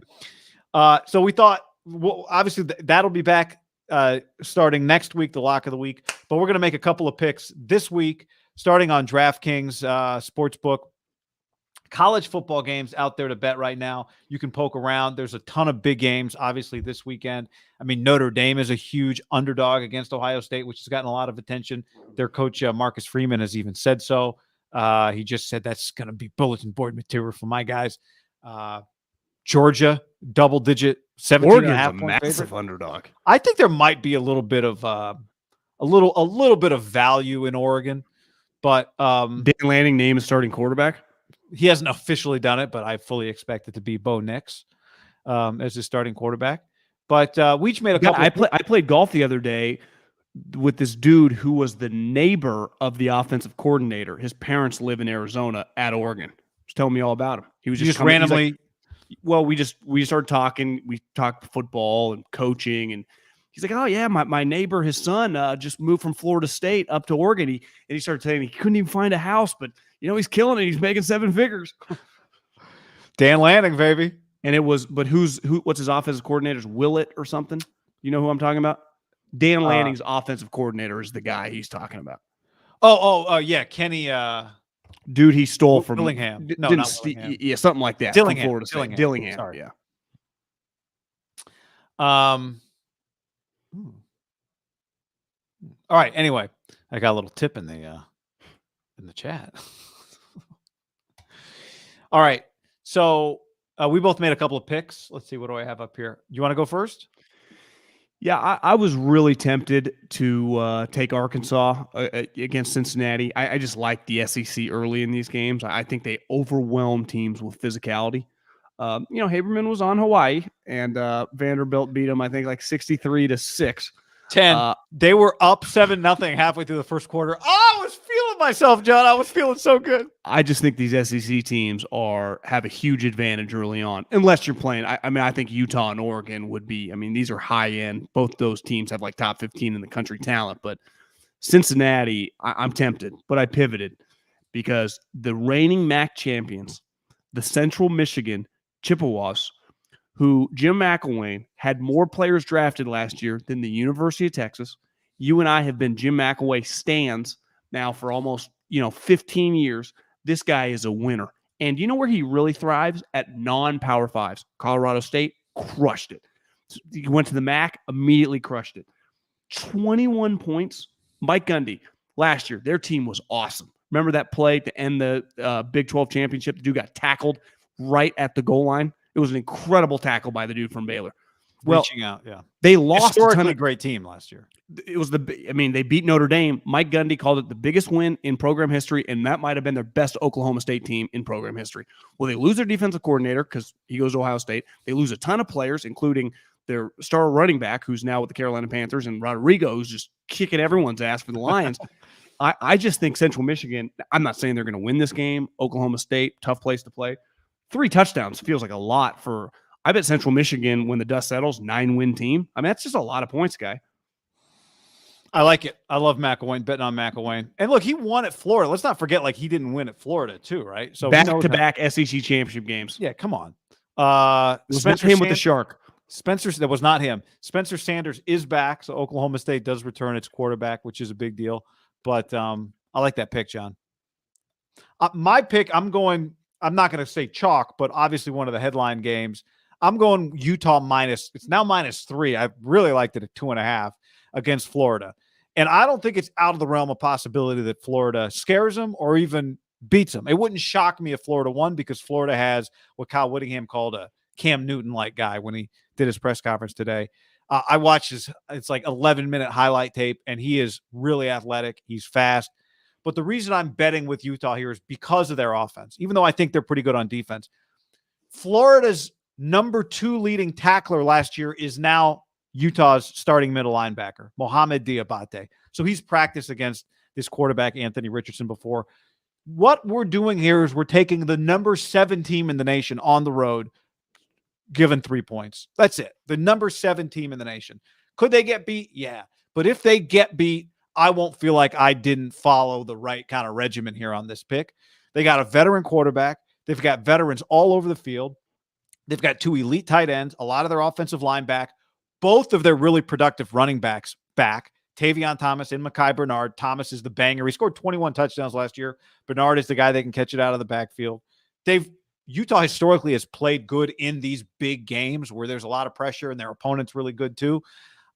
So we thought, well, obviously that'll be back starting next week, the lock of the week. But we're going to make a couple of picks this week, starting on DraftKings Sportsbook. College football games out there to bet right now. You can poke around. There's a ton of big games, obviously, this weekend. I mean, Notre Dame is a huge underdog against Ohio State, which has gotten a lot of attention. Their coach, Marcus Freeman, has even said so. He just said that's going to be bulletin board material for my guys. Georgia, double-digit, 17.5 point massive favorite. underdog. I think there might be a little bit of a little bit of value in Oregon, but Dan Lanning name is starting quarterback. he hasn't officially done it, but I fully expect it to be Bo Nix as his starting quarterback. But we each made a couple. I played golf the other day with this dude who was the neighbor of the offensive coordinator. His parents live in Arizona at Oregon. Just telling me all about him. He was just randomly. Like, well, we started talking. We talked football and coaching, and he's like, "Oh yeah, my neighbor, his son, just moved from Florida State up to Oregon." He started saying he couldn't even find a house, but he's killing it. He's making 7 figures. Dan Lanning, baby. And it was, but what's his offensive coordinator's Willett or something? You know who I'm talking about? Dan Lanning's offensive coordinator is the guy he's talking about. Yeah, Kenny. Dude, he stole from Dillingham. No, not Willingham. Yeah, something like that. Dillingham. From Florida State. Dillingham. Sorry. Yeah. All right. Anyway, I got a little tip in the chat. All right. So we both made a couple of picks. Let's see. What do I have up here? You want to go first? Yeah, I was really tempted to take Arkansas against Cincinnati. I just like the SEC early in these games. I think they overwhelm teams with physicality. Haberman was on Hawaii, and Vanderbilt beat them, I think, like 63-6. 10. They were up 7-0 halfway through the first quarter. Oh, I was feeling myself, John. I was feeling so good. I just think these SEC teams have a huge advantage early on, unless you're playing. I think Utah and Oregon would be. I mean, these are high end. Both those teams have like top 15 in the country talent. But Cincinnati, I'm tempted, but I pivoted because the reigning MAC champions, the Central Michigan Chippewas, who Jim McElwain had more players drafted last year than the University of Texas. You and I have been Jim McElwain stans now for almost 15 years. This guy is a winner. And you know where he really thrives? At non-Power Fives. Colorado State crushed it. He went to the MAC, immediately crushed it. 21 points. Mike Gundy, last year, their team was awesome. Remember that play to end the Big 12 championship? The dude got tackled right at the goal line. It was an incredible tackle by the dude from Baylor. Well, reaching out, yeah. They lost historically a great team last year. It was they beat Notre Dame. Mike Gundy called it the biggest win in program history, and that might have been their best Oklahoma State team in program history. Well, they lose their defensive coordinator because he goes to Ohio State. They lose a ton of players, including their star running back, who's now with the Carolina Panthers, and Rodrigo, who's just kicking everyone's ass for the Lions. I just think Central Michigan, I'm not saying they're going to win this game. Oklahoma State, tough place to play. 3 touchdowns feels like a lot for, I bet Central Michigan, when the dust settles, 9-win team. I mean, that's just a lot of points, guy. I like it. I love McElwain, betting on McElwain. And look, he won at Florida. Let's not forget, he didn't win at Florida too, right? So back-to-back SEC championship games. Yeah, come on. Spencer him with the shark. That was not him. Spencer Sanders is back, so Oklahoma State does return its quarterback, which is a big deal. But I like that pick, John. My pick, I'm not going to say chalk, but obviously one of the headline games. I'm going Utah minus. It's now -3. I really liked it at 2.5 against Florida. And I don't think it's out of the realm of possibility that Florida scares them or even beats them. It wouldn't shock me if Florida won because Florida has what Kyle Whittingham called a Cam Newton-like guy when he did his press conference today. I watched it's like 11-minute highlight tape, and he is really athletic. He's fast. But the reason I'm betting with Utah here is because of their offense, even though I think they're pretty good on defense. Florida's number 2 leading tackler last year is now Utah's starting middle linebacker, Mohamed Diabate. So he's practiced against this quarterback, Anthony Richardson, before. What we're doing here is we're taking the number 7 team in the nation on the road, given 3 points. That's it. The number 7 team in the nation. Could they get beat? Yeah. But if they get beat, I won't feel like I didn't follow the right kind of regimen here on this pick. They got a veteran quarterback. They've got veterans all over the field. They've got 2 elite tight ends, a lot of their offensive line back, both of their really productive running backs back. Tavion Thomas and Mekhi Bernard. Thomas is the banger. He scored 21 touchdowns last year. Bernard is the guy that can catch it out of the backfield. Utah historically has played good in these big games where there's a lot of pressure and their opponent's really good too.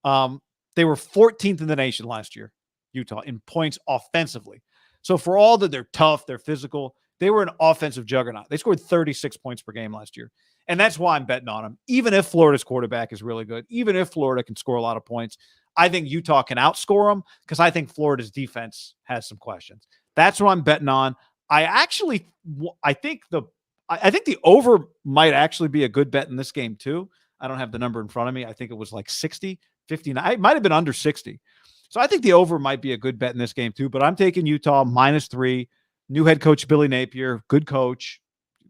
They were 14th in the nation last year, Utah, in points offensively. So for all that they're tough, they're physical, they were an offensive juggernaut. They scored 36 points per game last year. And that's why I'm betting on them. Even if Florida's quarterback is really good, even if Florida can score a lot of points, I think Utah can outscore them because I think Florida's defense has some questions. That's what I'm betting on. I think the over might actually be a good bet in this game too. I don't have the number in front of me. I think it was like 60, 59. It might have been under 60. So I think the over might be a good bet in this game too, but I'm taking Utah -3. New head coach Billy Napier, good coach.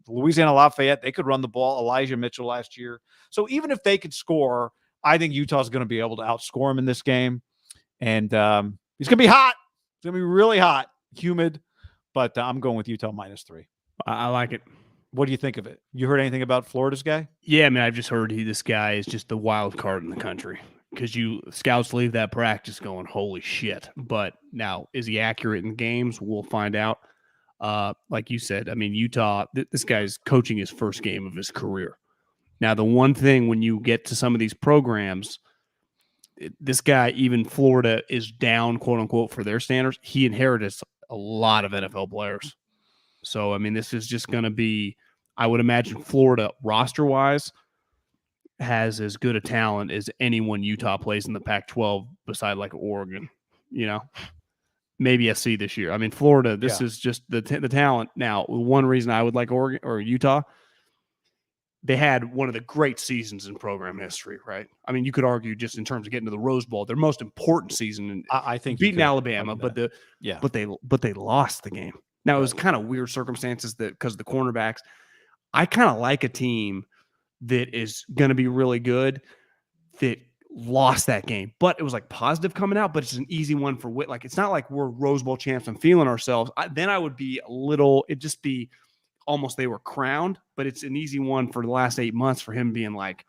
Louisiana Lafayette, they could run the ball. Elijah Mitchell last year. So even if they could score, I think Utah's going to be able to outscore them in this game. And it's going to be hot. It's going to be really hot, humid, but I'm going with Utah -3. I like it. What do you think of it? You heard anything about Florida's guy? Yeah, I mean, I've just heard this guy is just the wild card in the country because scouts leave that practice going, holy shit. But now, is he accurate in games? We'll find out. Like you said, I mean, Utah, this guy's coaching his first game of his career. Now, the one thing when you get to some of these programs, this guy, even Florida is down, quote unquote, for their standards. He inherited a lot of NFL players. So, I mean, this is just going to be, I would imagine Florida roster-wise has as good a talent as anyone Utah plays in the Pac-12 beside like Oregon, maybe SC this year. I mean, Florida, this is just the talent. Now, one reason I would like Oregon or Utah, they had one of the great seasons in program history, right? I mean, you could argue just in terms of getting to the Rose Bowl, their most important season. I think beating Alabama, but they lost the game. Now, it was kind of weird circumstances because of the cornerbacks. I kind of like a team that is going to be really good that lost that game, but it was like positive coming out, but it's an easy one for Whit. Like, it's not like we're Rose Bowl champs and feeling ourselves. Then I would be it'd just be almost they were crowned, but it's an easy one for the last 8 months for him being like,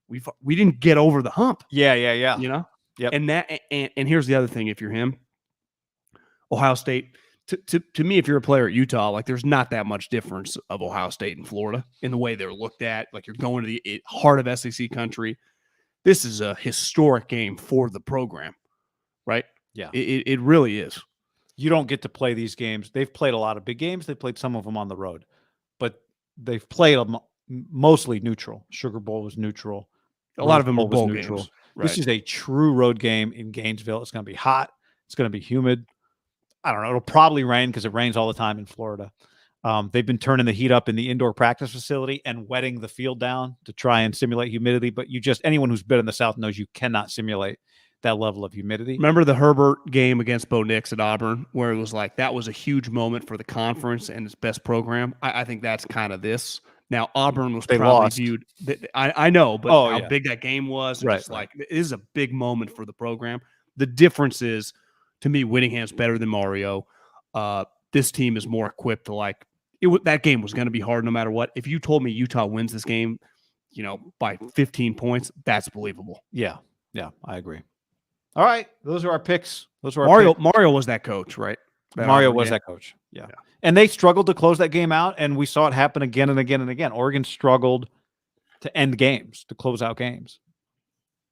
we didn't get over the hump. Yeah. Yep. And here's the other thing. If you're him, Ohio State, to me, if you're a player at Utah, like there's not that much difference of Ohio State and Florida in the way they're looked at. Like you're going to the heart of SEC country. This is a historic game for the program, right? Yeah. It really is. You don't get to play these games. They've played a lot of big games. They played some of them on the road, but they've played them mostly neutral. Sugar Bowl was neutral. A lot of them are bowl games. Right. This is a true road game in Gainesville. It's going to be hot. It's going to be humid. I don't know. It'll probably rain because it rains all the time in Florida. They've been turning the heat up in the indoor practice facility and wetting the field down to try and simulate humidity. But anyone who's been in the South knows you cannot simulate that level of humidity. Remember the Herbert game against Bo Nix at Auburn, where it was like that was a huge moment for the conference and its best program. I think that's kind of this. Now, Auburn was probably viewed. I know, but how big that game was. Right. It's like it is a big moment for the program. The difference is, to me, Whittingham's better than Mario. This team is more equipped to that game was going to be hard no matter what. If you told me Utah wins this game, by 15 points, that's believable. Yeah, I agree. All right, those are our picks. Mario was that coach, right? Mario was that coach. Yeah. And they struggled to close that game out, and we saw it happen again and again and again. Oregon struggled to end games, to close out games.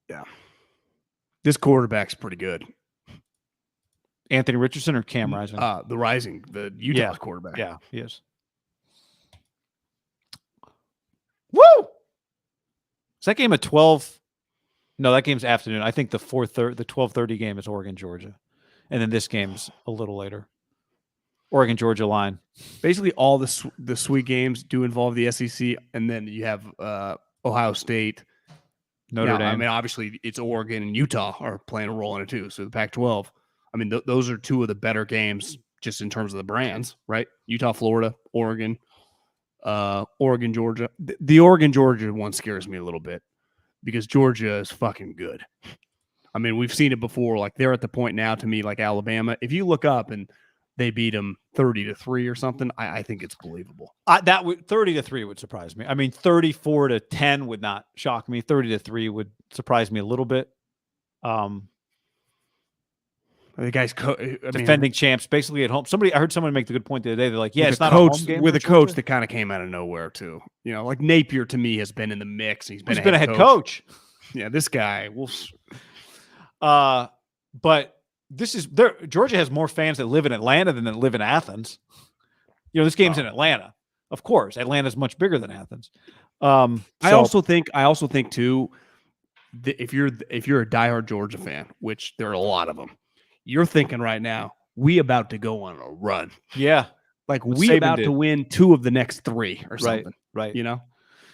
Yeah. This quarterback's pretty good. Anthony Richardson or Cam Rising? The Utah quarterback. Yeah, he is. Woo! Is that game at 12? No, that game's afternoon. I think the 12:30 game is Oregon, Georgia. And then this game's a little later. Oregon, Georgia line. Basically, all the sweet games do involve the SEC, and then you have Ohio State, Notre Dame. I mean, obviously, it's Oregon and Utah are playing a role in it too. So the Pac-12. I mean, those are two of the better games just in terms of the brands, right? Utah, Florida, Oregon, Oregon, Georgia. The Oregon, Georgia one scares me a little bit because Georgia is fucking good. I mean, we've seen it before. Like they're at the point now to me, like Alabama. If you look up and they beat them 30-3 or something, I think it's believable. That would 30-3 would surprise me. I mean, 34-10 would not shock me. 30-3 would surprise me a little bit. The guy's defending champs, basically at home. I heard someone make the good point the other day. They're like, "Yeah, it's not coach, a home game with a coach that kind of came out of nowhere too. You know, like Napier to me has been in the mix. He's been a head coach. Yeah, this guy. But this is there. Georgia has more fans that live in Atlanta than that live in Athens. You know, this game's in Atlanta. Of course, Atlanta's much bigger than Athens. I also think too, if you're a diehard Georgia fan, which there are a lot of them, you're thinking right now, we about to go on a run. Yeah. Like we about to win 2 of the next 3 or something. Right. You know?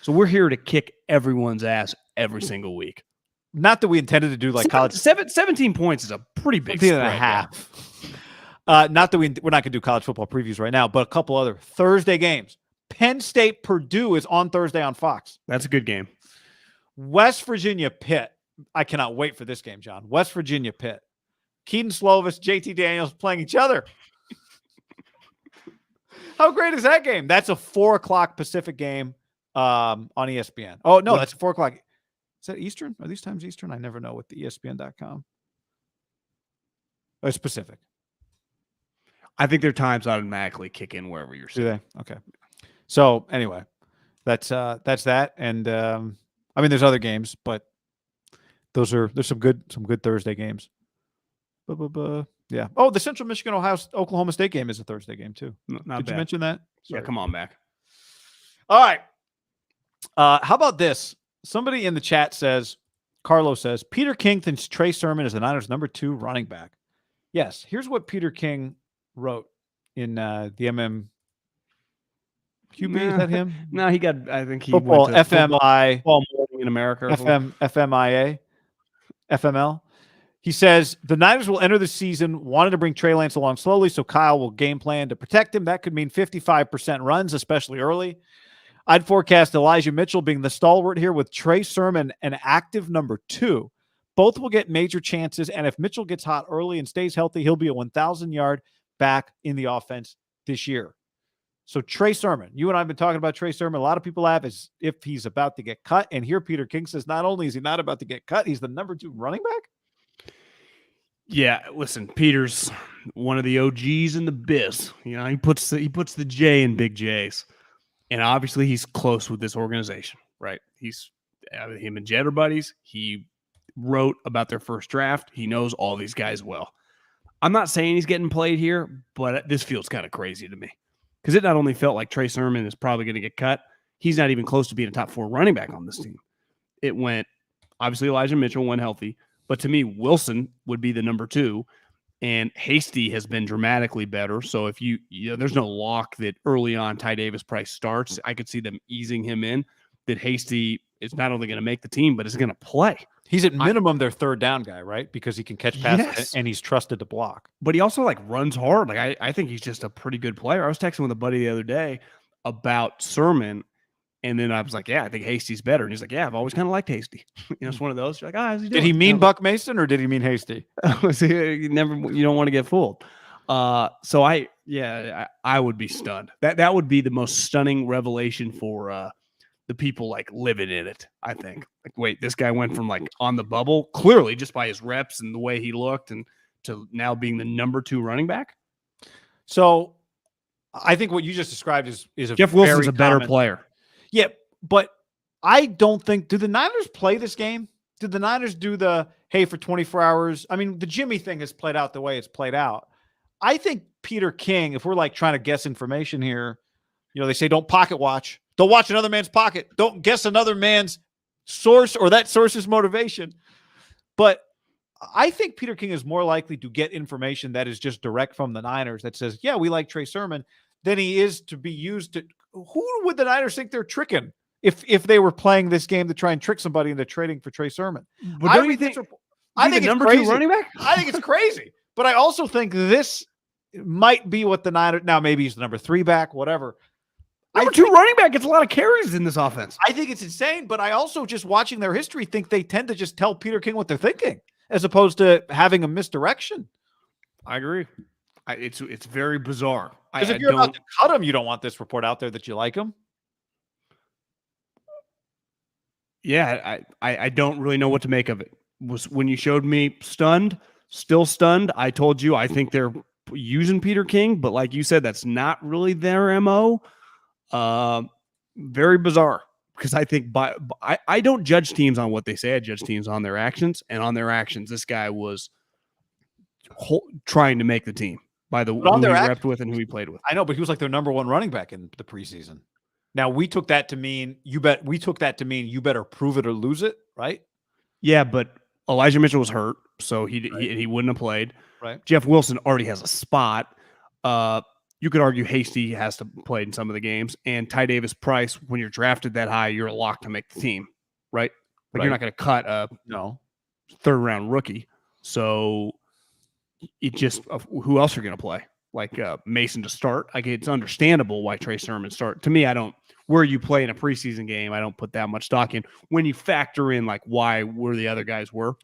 So we're here to kick everyone's ass every single week. Not that we intended to do like college. 17 points is a pretty big spread. And a half. Not that we're not going to do college football previews right now, but a couple other Thursday games. Penn State Purdue is on Thursday on Fox. That's a good game. West Virginia Pitt. I cannot wait for this game, John. West Virginia Pitt. Keaton Slovis, JT Daniels playing each other. How great is that game? That's a 4:00 Pacific game on ESPN. Oh, no, that's 4:00. Is that Eastern? Are these times Eastern? I never know with the ESPN.com. Oh, it's Pacific. I think their times automatically kick in wherever you're sitting. Do they? Okay. So anyway, that's that. And I mean, there's other games, but there's some good Thursday games. Yeah. Oh, the Central Michigan Oklahoma State game is a Thursday game too. Did you mention that? Sorry. Yeah, come on back. All right. How about this? Somebody in the chat says, Carlos says, Peter King thinks Trey Sermon is the Niners' number 2 running back. Yes. Here's what Peter King wrote in the MM. QB, is that him? No, he got, I think he football, went to FMI. Football morning in America. FMIA. FML. He says, the Niners will enter the season wanting to bring Trey Lance along slowly, so Kyle will game plan to protect him. That could mean 55% runs, especially early. I'd forecast Elijah Mitchell being the stalwart here with Trey Sermon an active number 2. Both will get major chances, and if Mitchell gets hot early and stays healthy, he'll be a 1,000-yard back in the offense this year. So Trey Sermon, you and I have been talking about Trey Sermon. A lot of people have is if he's about to get cut. And here Peter King says not only is he not about to get cut, he's the number 2 running back. Yeah, listen, Peter's one of the OGs in the biz. You know, he puts the J in big J's. And obviously he's close with this organization, right? Him and Jed are buddies. He wrote about their first draft. He knows all these guys well. I'm not saying he's getting played here, but this feels kind of crazy to me. Because it not only felt like Trey Sermon is probably going to get cut, he's not even close to being a top 4 running back on this team. It went, obviously Elijah Mitchell went healthy, but to me, Wilson would be the number 2, and Hasty has been dramatically better. So if there's no lock that early on Ty Davis Price starts. I could see them easing him in, that Hasty is not only going to make the team, but is going to play. He's at minimum their third down guy, right? Because he can catch passes and he's trusted to block. But he also runs hard. I think he's just a pretty good player. I was texting with a buddy the other day about Sermon, and then I was like, yeah, I think Hasty's better. And he's like, yeah, I've always kind of liked Hasty. It's one of those. You're like, did he mean Buck Mason or did he mean Hasty? You don't want to get fooled. So I would be stunned. That would be the most stunning revelation for the people living in it, I think. Wait, this guy went from on the bubble, clearly just by his reps and the way he looked, and to now being the number 2 running back. So I think what you just described is a Jeff Wilson's a better player. Yeah, but I don't think, do the Niners play this game? Did the Niners do the, hey, for 24 hours? I mean, the Jimmy thing has played out the way it's played out. I think Peter King, if we're trying to guess information here, they say don't pocket watch. Don't watch another man's pocket. Don't guess another man's source or that source's motivation. But I think Peter King is more likely to get information that is just direct from the Niners that says, yeah, we like Trey Sermon, than he is to be used to. Who would the Niners think they're tricking if they were playing this game to try and trick somebody into trading for Trey Sermon? But don't you think I think it's number crazy. 2 running back? I think it's crazy. But I also think this might be what the Niners, now maybe he's the number 3 back, whatever. Number 2 running back gets a lot of carries in this offense. I think it's insane, but I also, just watching their history, think they tend to just tell Peter King what they're thinking. as opposed to having a misdirection. I agree. It's very bizarre. Because if you're about to cut him, you don't want this report out there that you like him. Yeah, I don't really know what to make of it. Was when you showed me stunned, still stunned. I told you I think they're using Peter King, but like you said, that's not really their MO. Very bizarre, because I think I don't judge teams on what they say. I judge teams on their actions, and on their actions, this guy was trying to make the team by who he repped with and who he played with. I know, but he was like their number one running back in the preseason. Now we took that to mean you better prove it or lose it, right? Yeah, but Elijah Mitchell was hurt, so he wouldn't have played. Right. Jeff Wilson already has a spot. You could argue Hasty has to play in some of the games, and Ty Davis Price, when you're drafted that high, you're locked to make the team, right? Like You're not going to cut a third round rookie. So it just who else are going to play? Like Mason to start. Like it's understandable why Trey Sermon start. To me, I don't. Where you play in a preseason game, I don't put that much stock in. When you factor in like where the other guys were.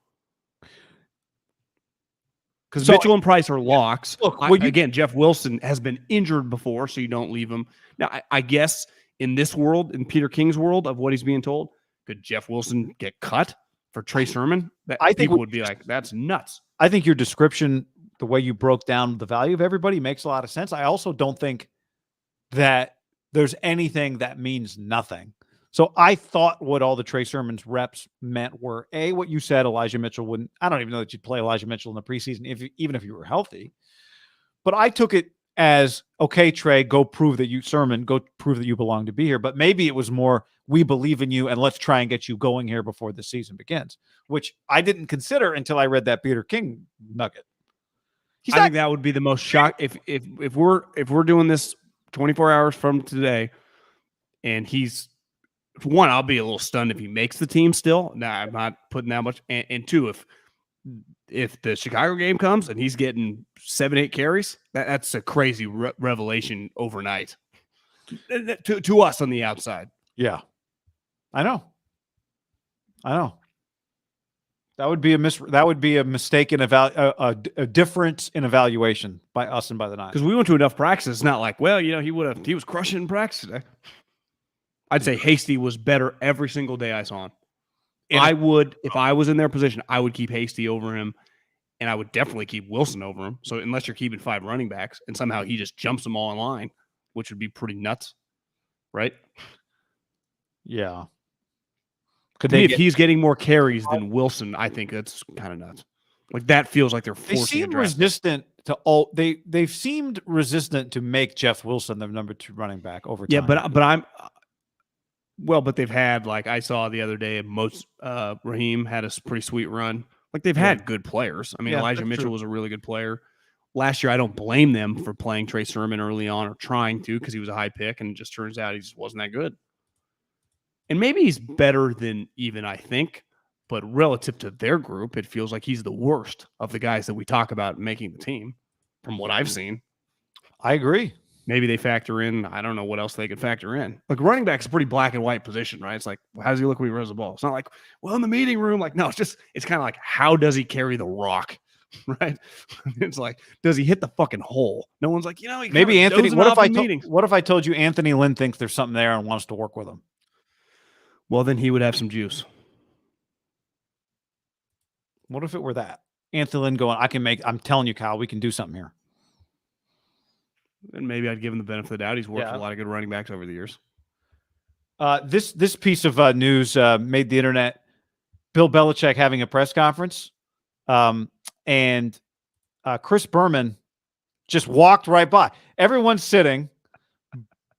Because Mitchell and Price are locks. Look, again, Jeff Wilson has been injured before, so you don't leave him. Now, I guess in this world, in Peter King's world of what he's being told, could Jeff Wilson get cut for Trey Sermon? I think people would be like, that's nuts. I think your description, the way you broke down the value of everybody, makes a lot of sense. I also don't think that there's anything that means nothing. So I thought what all the Trey Sermon's reps meant were what you said, Elijah Mitchell wouldn't. I don't even know that you'd play Elijah Mitchell in the preseason, even if you were healthy. But I took it as, okay, Trey, go prove that you belong to be here. But maybe it was more, we believe in you and let's try and get you going here before the season begins, which I didn't consider until I read that Peter King nugget. I think that would be the most shock if we're doing this 24 hours from today, and he's. One, I'll be a little stunned if he makes the team still. Nah, I'm not putting that much. And two, if the Chicago game comes and he's getting 7-8 carries, that's a crazy revelation overnight to us on the outside. Yeah, I know. That would be a mistake in a difference in evaluation by us and by the Niners. Because we went to enough practices. It's not like, well, he was crushing in practice today. I'd say Hasty was better every single day I saw him. If I was in their position, I would keep Hasty over him, and I would definitely keep Wilson over him. So unless you're keeping 5 running backs, and somehow he just jumps them all in line, which would be pretty nuts, right? Yeah. If he's getting more carries than Wilson, I think that's kind of nuts. Like that feels like they're forcing. They seem resistant to all. They've seemed resistant to make Jeff Wilson their number 2 running back over time. Yeah, but I'm. Well, but they've had, like I saw the other day, Raheem had a pretty sweet run. Like they've had good players. I mean, Elijah Mitchell was a really good player. Last year, I don't blame them for playing Trey Sermon early on or trying to, because he was a high pick, and it just turns out he just wasn't that good. And maybe he's better than even I think, but relative to their group, it feels like he's the worst of the guys that we talk about making the team, from what I've seen. I agree. Maybe they factor in, I don't know what else they could factor in. Like running back's a pretty black and white position, right? It's like, how does he look when he runs the ball? It's not like, well, in the meeting room, like, no, it's kind of like, how does he carry the rock? Right? It's like, does he hit the fucking hole? No one's like, maybe Anthony. What if I told you Anthony Lynn thinks there's something there and wants to work with him? Well, then he would have some juice. What if it were that? Anthony Lynn going, I'm telling you, Kyle, we can do something here. And maybe I'd give him the benefit of the doubt. He's worked with a lot of good running backs over the years. This piece of news made the internet. Bill Belichick having a press conference, and Chris Berman just walked right by. Everyone's sitting.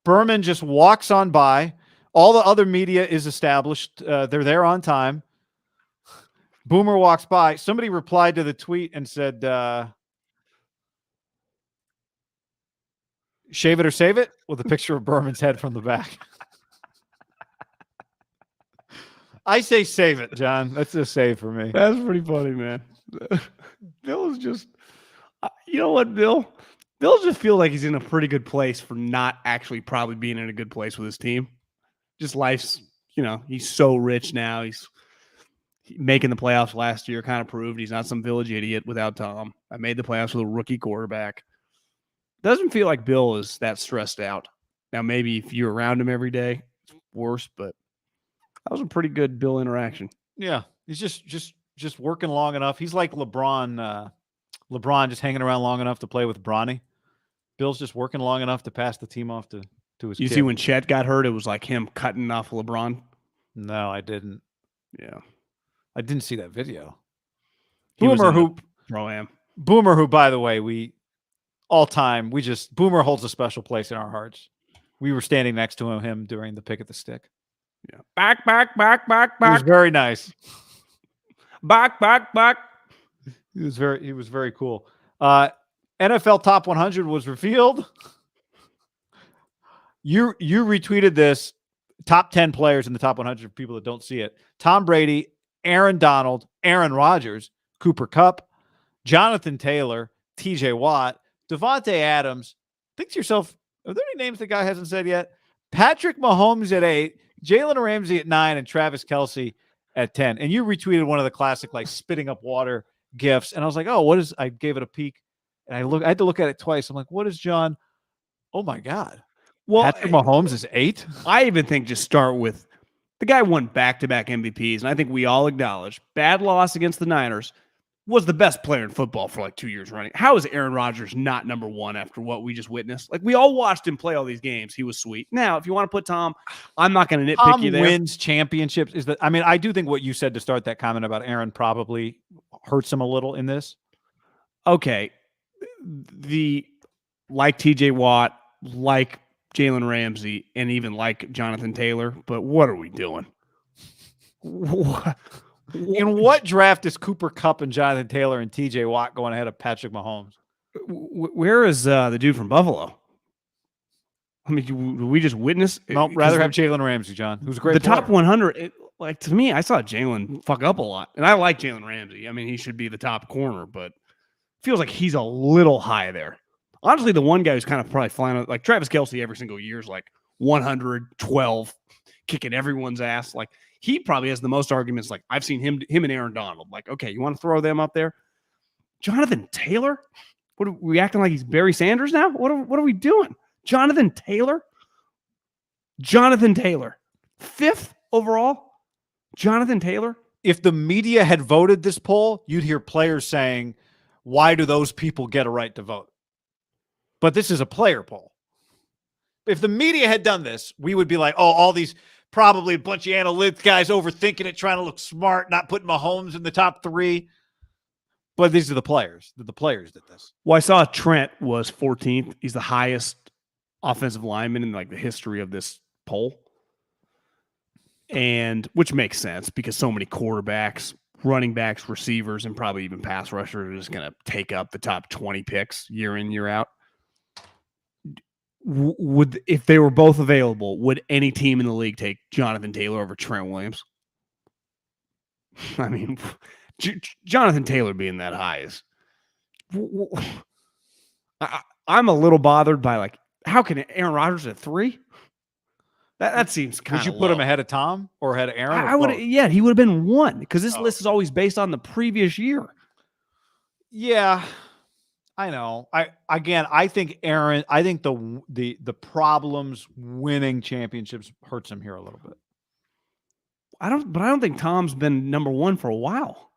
Berman just walks on by. All the other media is established. They're there on time. Boomer walks by. Somebody replied to the tweet and said, shave it or save it, with a picture of Berman's head from the back. I say save it, John. That's a save for me. That's pretty funny, man. Bill is just, you know what, Bill just feels like he's in a pretty good place for not actually probably being in a good place with his team. Just life's, he's so rich now. making the playoffs last year kind of proved he's not some village idiot without Tom. I made the playoffs with a rookie quarterback. Doesn't feel like Bill is that stressed out. Now, maybe if you're around him every day, it's worse, but that was a pretty good Bill interaction. Yeah, he's just working long enough. He's like LeBron. LeBron just hanging around long enough to play with Bronny. Bill's just working long enough to pass the team off to his You kid. see when Chet got hurt, it was like him cutting off LeBron? No, I didn't. Yeah. I didn't see that video. He was Boomer in the who Pro-Am. Boomer who, by the way, Boomer holds a special place in our hearts. We were standing next to him during the pick at the stick. Yeah. Back. It was very nice. Back. He was very cool. NFL Top 100 was revealed. You retweeted this. Top 10 players in the top 100 for people that don't see it. Tom Brady, Aaron Donald, Aaron Rodgers, Cooper Kupp, Jonathan Taylor, TJ Watt, Devontae Adams. Think to yourself, are there any names the guy hasn't said yet? Patrick Mahomes at 8, Jalen Ramsey at 9, and Travis Kelce at 10. And you retweeted one of the classic like spitting up water gifs. And I was like, oh, what is, I gave it a peek and I had to look at it twice. I'm like, what is John? Oh my God. Well, Patrick Mahomes is 8. I even think just start with the guy won back-to-back MVPs, and I think we all acknowledge bad loss against the Niners was the best player in football for like 2 years running. How is Aaron Rodgers not number one after what we just witnessed? Like we all watched him play all these games. He was sweet. Now, if you want to put Tom, I'm not going to nitpick you there. Wins championships is that. I mean, I do think what you said to start that comment about Aaron probably hurts him a little in this. Okay, like TJ Watt, like Jalen Ramsey, and even like Jonathan Taylor, but what are we doing? In what draft is Cooper Kupp and Jonathan Taylor and TJ Watt going ahead of Patrick Mahomes? Where is the dude from Buffalo? I mean, do we just witness? Nope, rather have Jalen Ramsey, John, who's a great The player. top 100, like to me, I saw Jalen fuck up a lot, and I like Jalen Ramsey. I mean, he should be the top corner, but feels like he's a little high there. Honestly, the one guy who's kind of probably flying out, like Travis Kelce every single year is like 112, kicking everyone's ass. Like he probably has the most arguments. Like I've seen him and Aaron Donald. Like, okay, you want to throw them up there? Jonathan Taylor? What are we acting like he's Barry Sanders now? What are we doing? Jonathan Taylor? 5th overall? Jonathan Taylor? If the media had voted this poll, you'd hear players saying, why do those people get a right to vote? But this is a player poll. If the media had done this, we would be like, oh, all these probably a bunch of analytics guys overthinking it, trying to look smart, not putting Mahomes in the top 3. But these are the players. The players did this. Well, I saw Trent was 14th. He's the highest offensive lineman in like the history of this poll. And which makes sense because so many quarterbacks, running backs, receivers, and probably even pass rushers are just going to take up the top 20 picks year in, year out. Would, if they were both available, would any team in the league take Jonathan Taylor over Trent Williams? I mean, Jonathan Taylor being that high is... I'm a little bothered by, like, how can Aaron Rodgers at 3? That seems kind of Would you put him ahead of Tom or ahead of Aaron? I would, yeah, he would have been 1 because this list is always based on the previous year. Yeah, I know. I think Aaron. I think the problems winning championships hurts him here a little bit. I don't think Tom's been number 1 for a while.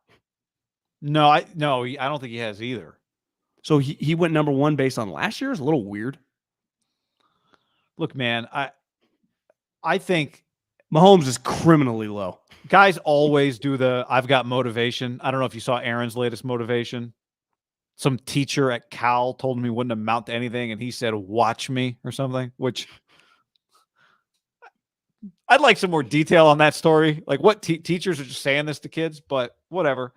No, I don't think he has either. So he went number 1 based on last year. Is a little weird. Look, man, I think Mahomes is criminally low. Guys always do the I've got motivation. I don't know if you saw Aaron's latest motivation. Some teacher at Cal told him he wouldn't amount to anything, and he said, watch me or something, which I'd like some more detail on that story. Like what teachers are just saying this to kids, but whatever.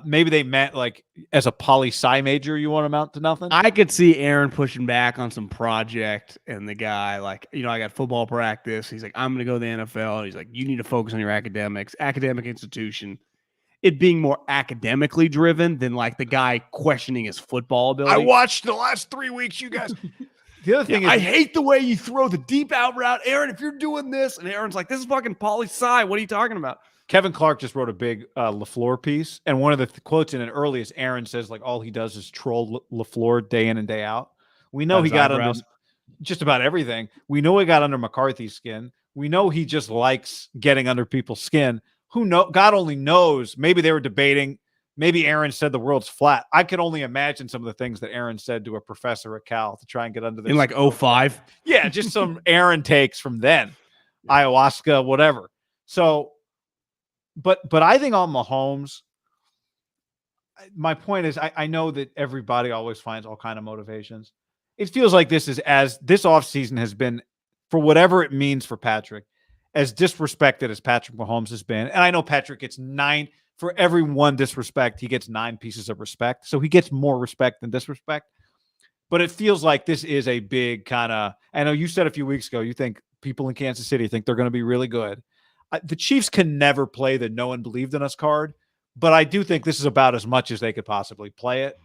Maybe they meant like as a poli-sci major, you want to amount to nothing. I could see Aaron pushing back on some project and the guy like, I got football practice. He's like, I'm going to go to the NFL. He's like, you need to focus on your academics, academic institution. It being more academically driven than like the guy questioning his football ability. I watched the last 3 weeks, you guys. The other thing is, I hate the way you throw the deep out route. Aaron, if you're doing this, and Aaron's like, this is fucking poli-sci. What are you talking about? Kevin Clark just wrote a big LaFleur piece, and one of the quotes in it early is Aaron says, like, all he does is troll LaFleur day in and day out. We know he got under just about everything. We know he got under McCarthy's skin. We know he just likes getting under people's skin. Who know? God only knows. Maybe they were debating. Maybe Aaron said the world's flat. I could only imagine some of the things that Aaron said to a professor at Cal to try and get under this. In like 05? Yeah, just some Aaron takes from then. Ayahuasca, whatever. So, but I think on Mahomes, my point is I know that everybody always finds all kind of motivations. It feels like this offseason has been, for whatever it means for Patrick, as disrespected as Patrick Mahomes has been. And I know Patrick gets 9 for every one disrespect. He gets 9 pieces of respect. So he gets more respect than disrespect. But it feels like this is a big kind of, I know you said a few weeks ago, you think people in Kansas City think they're going to be really good. The Chiefs can never play the no one believed in us card, but I do think this is about as much as they could possibly play it.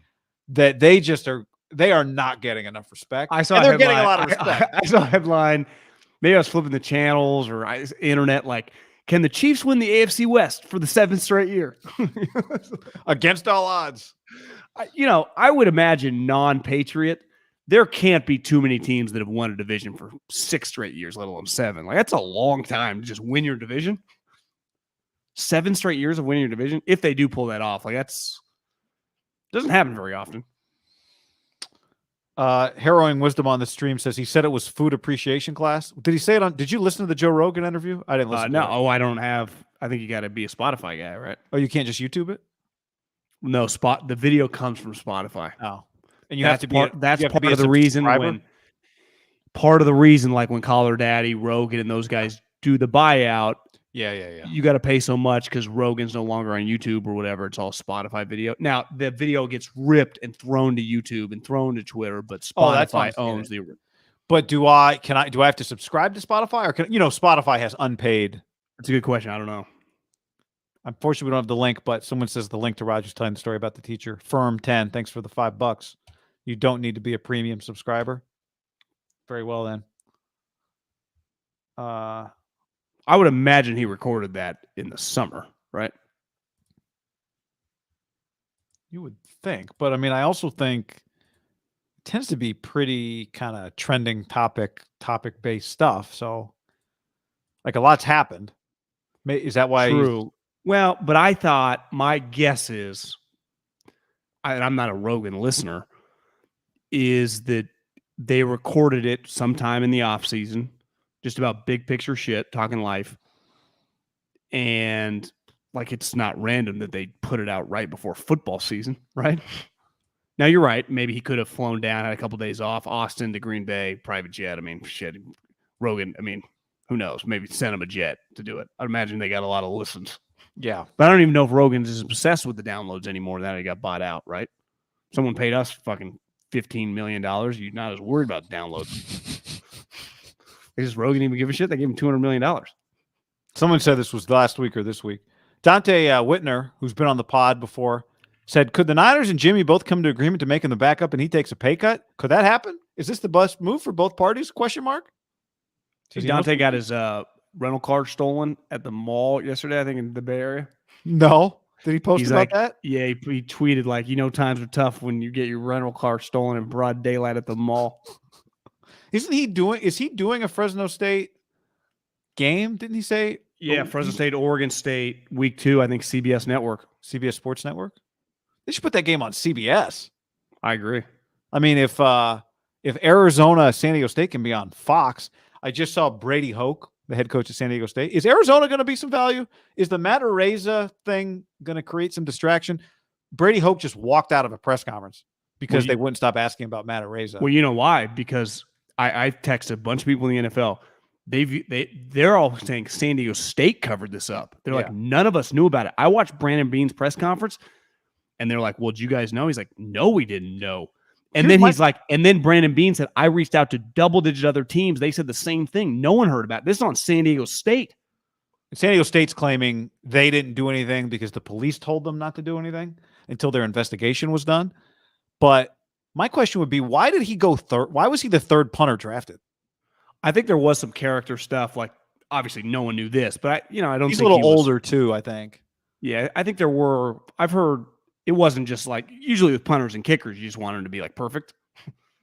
That they are not getting enough respect. They're getting a lot of respect. I saw a headline. Maybe I was flipping the channels or internet. Like, can the Chiefs win the AFC West for the 7th straight year? Against all odds. I would imagine non-Patriot, there can't be too many teams that have won a division for 6 straight years, let alone 7. Like, that's a long time to just win your division. 7 straight years of winning your division, if they do pull that off. Like, doesn't happen very often. Harrowing Wisdom on the stream says he said it was food appreciation class. Did he say it did you listen to the Joe Rogan interview? I didn't listen to it. No, I think you got to be a Spotify guy, right? Oh, you can't just YouTube it? No, the video comes from Spotify. Oh. And you have to be that's part of the reason like when Collar Daddy, Rogan, and those guys do the buyout. Yeah. You got to pay so much because Rogan's no longer on YouTube or whatever. It's all Spotify video. Now the video gets ripped and thrown to YouTube and thrown to Twitter, but Spotify owns the. But do I have to subscribe to Spotify, or Spotify has unpaid? That's a good question. I don't know. Unfortunately, we don't have the link, but someone says the link to Rodgers telling the story about the teacher. Firm 10. Thanks for the $5. You don't need to be a premium subscriber. Very well then. I would imagine he recorded that in the summer, right? You would think, but I mean, I also think it tends to be pretty kind of trending topic-based stuff. So, like, a lot's happened. Is that why? True. Well, but I thought, my guess is, and I'm not a Rogan listener, is that they recorded it sometime in the off season, just about big picture shit, talking life. And like, it's not random that they put it out right before football season, right? Now you're right. Maybe he could have flown down, had a couple days off, Austin to Green Bay, private jet. I mean, shit, Rogan, I mean, who knows? Maybe send him a jet to do it. I'd imagine they got a lot of listens. Yeah. But I don't even know if Rogan's is obsessed with the downloads anymore now that he got bought out, right? Someone paid us fucking $15 million. You're not as worried about downloads. Does Rogan even give a shit? They gave him $200 million. Someone said this was last week or this week. Dante Whitner, who's been on the pod before, said, could the Niners and Jimmy both come to agreement to make him the backup and he takes a pay cut? Could that happen? Is this the best move for both parties? Question mark. Dante got his rental car stolen at the mall yesterday, I think, in the Bay Area. No. Did he post about that? Yeah, he tweeted like, times are tough when you get your rental car stolen in broad daylight at the mall. Is he doing a Fresno State game? Didn't he say? Yeah, Fresno State, Oregon State, week 2, I think CBS Network. CBS Sports Network? They should put that game on CBS. I agree. I mean, if Arizona, San Diego State can be on Fox. I just saw Brady Vogt, the head coach of San Diego State. Is Arizona going to be some value? Is the Matt Araiza thing going to create some distraction? Brady Vogt just walked out of a press conference because they wouldn't stop asking about Matt Araiza. Well, you know why? Because I texted a bunch of people in the NFL. They're all saying San Diego State covered this up. They're like, none of us knew about it. I watched Brandon Beane's press conference, and they're like, well, did you guys know? He's like, no, we didn't know. And then and then Brandon Beane said, I reached out to double-digit other teams. They said the same thing. No one heard about it. This is on San Diego State. San Diego State's claiming they didn't do anything because the police told them not to do anything until their investigation was done. But my question would be, why did he go third? Why was he the third punter drafted? I think there was some character stuff. Like, obviously no one knew this, but I don't He's think a little he was, older too, I think. Yeah, I think I've heard it wasn't just like, usually with punters and kickers, you just want them to be like perfect.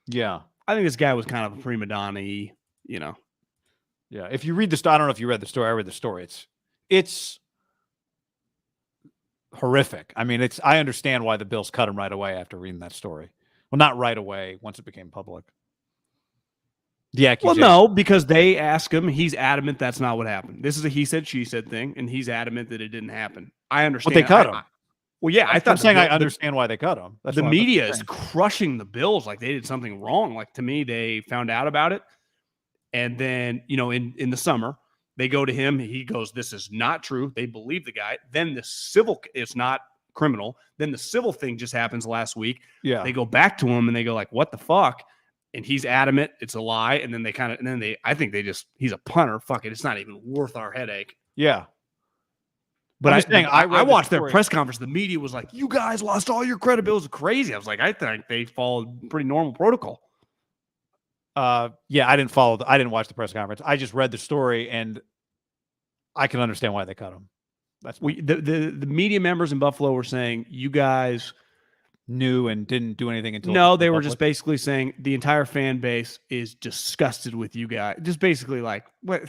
Yeah. I think this guy was kind of a prima donna-y, Yeah. If you read the story, I don't know if you read the story. I read the story. It's horrific. I mean, I understand why the Bills cut him right away after reading that story. Well, not right away, once it became public. The accusation. Well, no, because they ask him, he's adamant that's not what happened. This is a he said, she said thing, and he's adamant that it didn't happen. I understand. But they cut him. Well, yeah, I'm saying I understand why they cut him. That's the media is crushing the Bills like they did something wrong. Like, to me, they found out about it. And then, in the summer, they go to him. He goes, this is not true. They believe the guy. Then the civil, it's not criminal. Then the civil thing just happens last week. Yeah. They go back to him and they go like, what the fuck? And he's adamant it's a lie. And then I think he's a punter. Fuck it. It's not even worth our headache. Yeah. But I watched their press conference. The media was like, you guys lost all your credibility. It was crazy. I was like, I think they followed pretty normal protocol. Yeah, I didn't watch the press conference. I just read the story and I can understand why they cut him. The media members in Buffalo were saying you guys knew and didn't do anything until no, they were just basically saying the entire fan base is disgusted with you guys. Just basically like what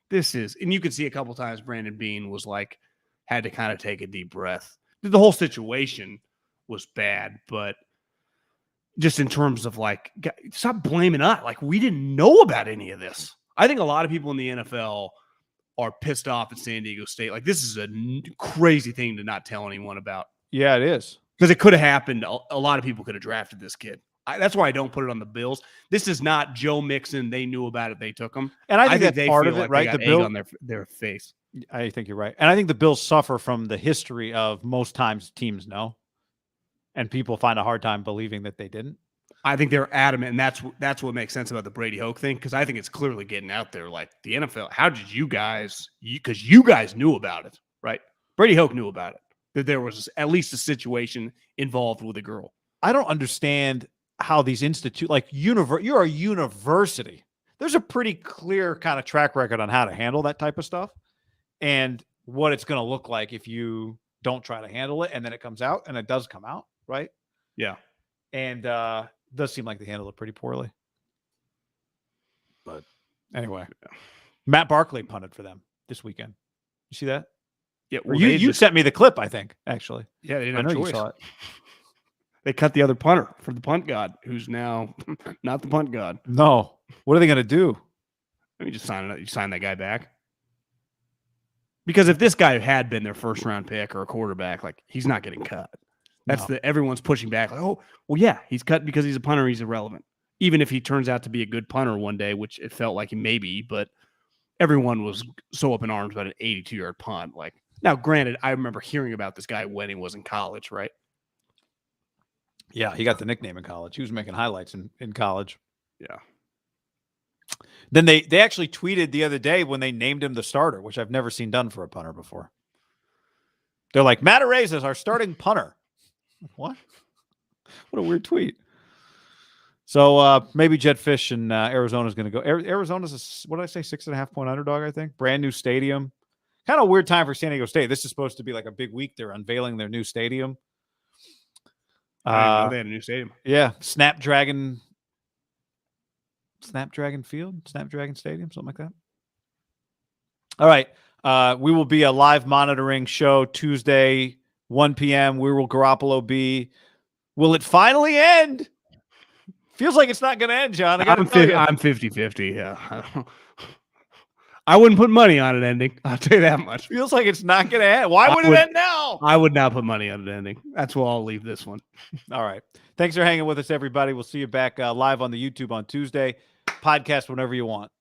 this is. And you could see a couple times Brandon Beane was like, had to kind of take a deep breath. The whole situation was bad, but just in terms of like, stop blaming us. Like, we didn't know about any of this. I think a lot of people in the NFL are pissed off at San Diego State. Like, this is a crazy thing to not tell anyone about. Yeah, it is. Because it could have happened. A lot of people could have drafted this kid. That's why I don't put it on the Bills. This is not Joe Mixon. They knew about it. They took him. And I think that's part of it, like right? The Bills on their face. I think you're right. And I think the Bills suffer from the history of most times teams know. And people find a hard time believing that they didn't. I think they're adamant, and that's what makes sense about the Brady Hoke thing, because I think it's clearly getting out there. Like, the NFL, how did you guys – because you guys knew about it, right? Brady Hoke knew about it, that there was at least a situation involved with a girl. I don't understand how these you're a university. There's a pretty clear kind of track record on how to handle that type of stuff and what it's going to look like if you don't try to handle it and then it comes out, and it does come out, right? Yeah. And does seem like they handle it pretty poorly. But anyway, Matt Barkley punted for them this weekend. You see that? Yeah. Well, you sent me the clip, I think, actually. Yeah, they didn't I know have you choice. saw it. They cut the other punter for the punt god, who's now not the punt god. No. What are they going to do? Let me just sign it. You sign that guy back. Because if this guy had been their first round pick or a quarterback, like, he's not getting cut. That's everyone's pushing back. Like, oh, well, yeah, he's cut because he's a punter. He's irrelevant. Even if he turns out to be a good punter one day, which it felt like he may be, but everyone was so up in arms about an 82-yard punt. Like, now, granted, I remember hearing about this guy when he was in college, right? Yeah, he got the nickname in college. He was making highlights in college. Yeah. Then they actually tweeted the other day when they named him the starter, which I've never seen done for a punter before. They're like, Matt Arraez is our starting punter. What? What a weird tweet. So maybe Jetfish and Arizona's going to go. Arizona's what did I say? 6.5 point underdog, I think. Brand new stadium. Kind of a weird time for San Diego State. This is supposed to be like a big week. They're unveiling their new stadium. I didn't know they had a new stadium. Yeah, Snapdragon Field, Snapdragon Stadium, something like that. All right. We will be a live monitoring show Tuesday, 1 p.m. Where will Garoppolo be? Will it finally end? Feels like it's not going to end, John. I'm 50-50. Yeah. I wouldn't put money on it ending. I'll tell you that much. Feels like it's not going to end. Why would it end now? I would not put money on it ending. That's where I'll leave this one. All right. Thanks for hanging with us, everybody. We'll see you back live on the YouTube on Tuesday. Podcast whenever you want.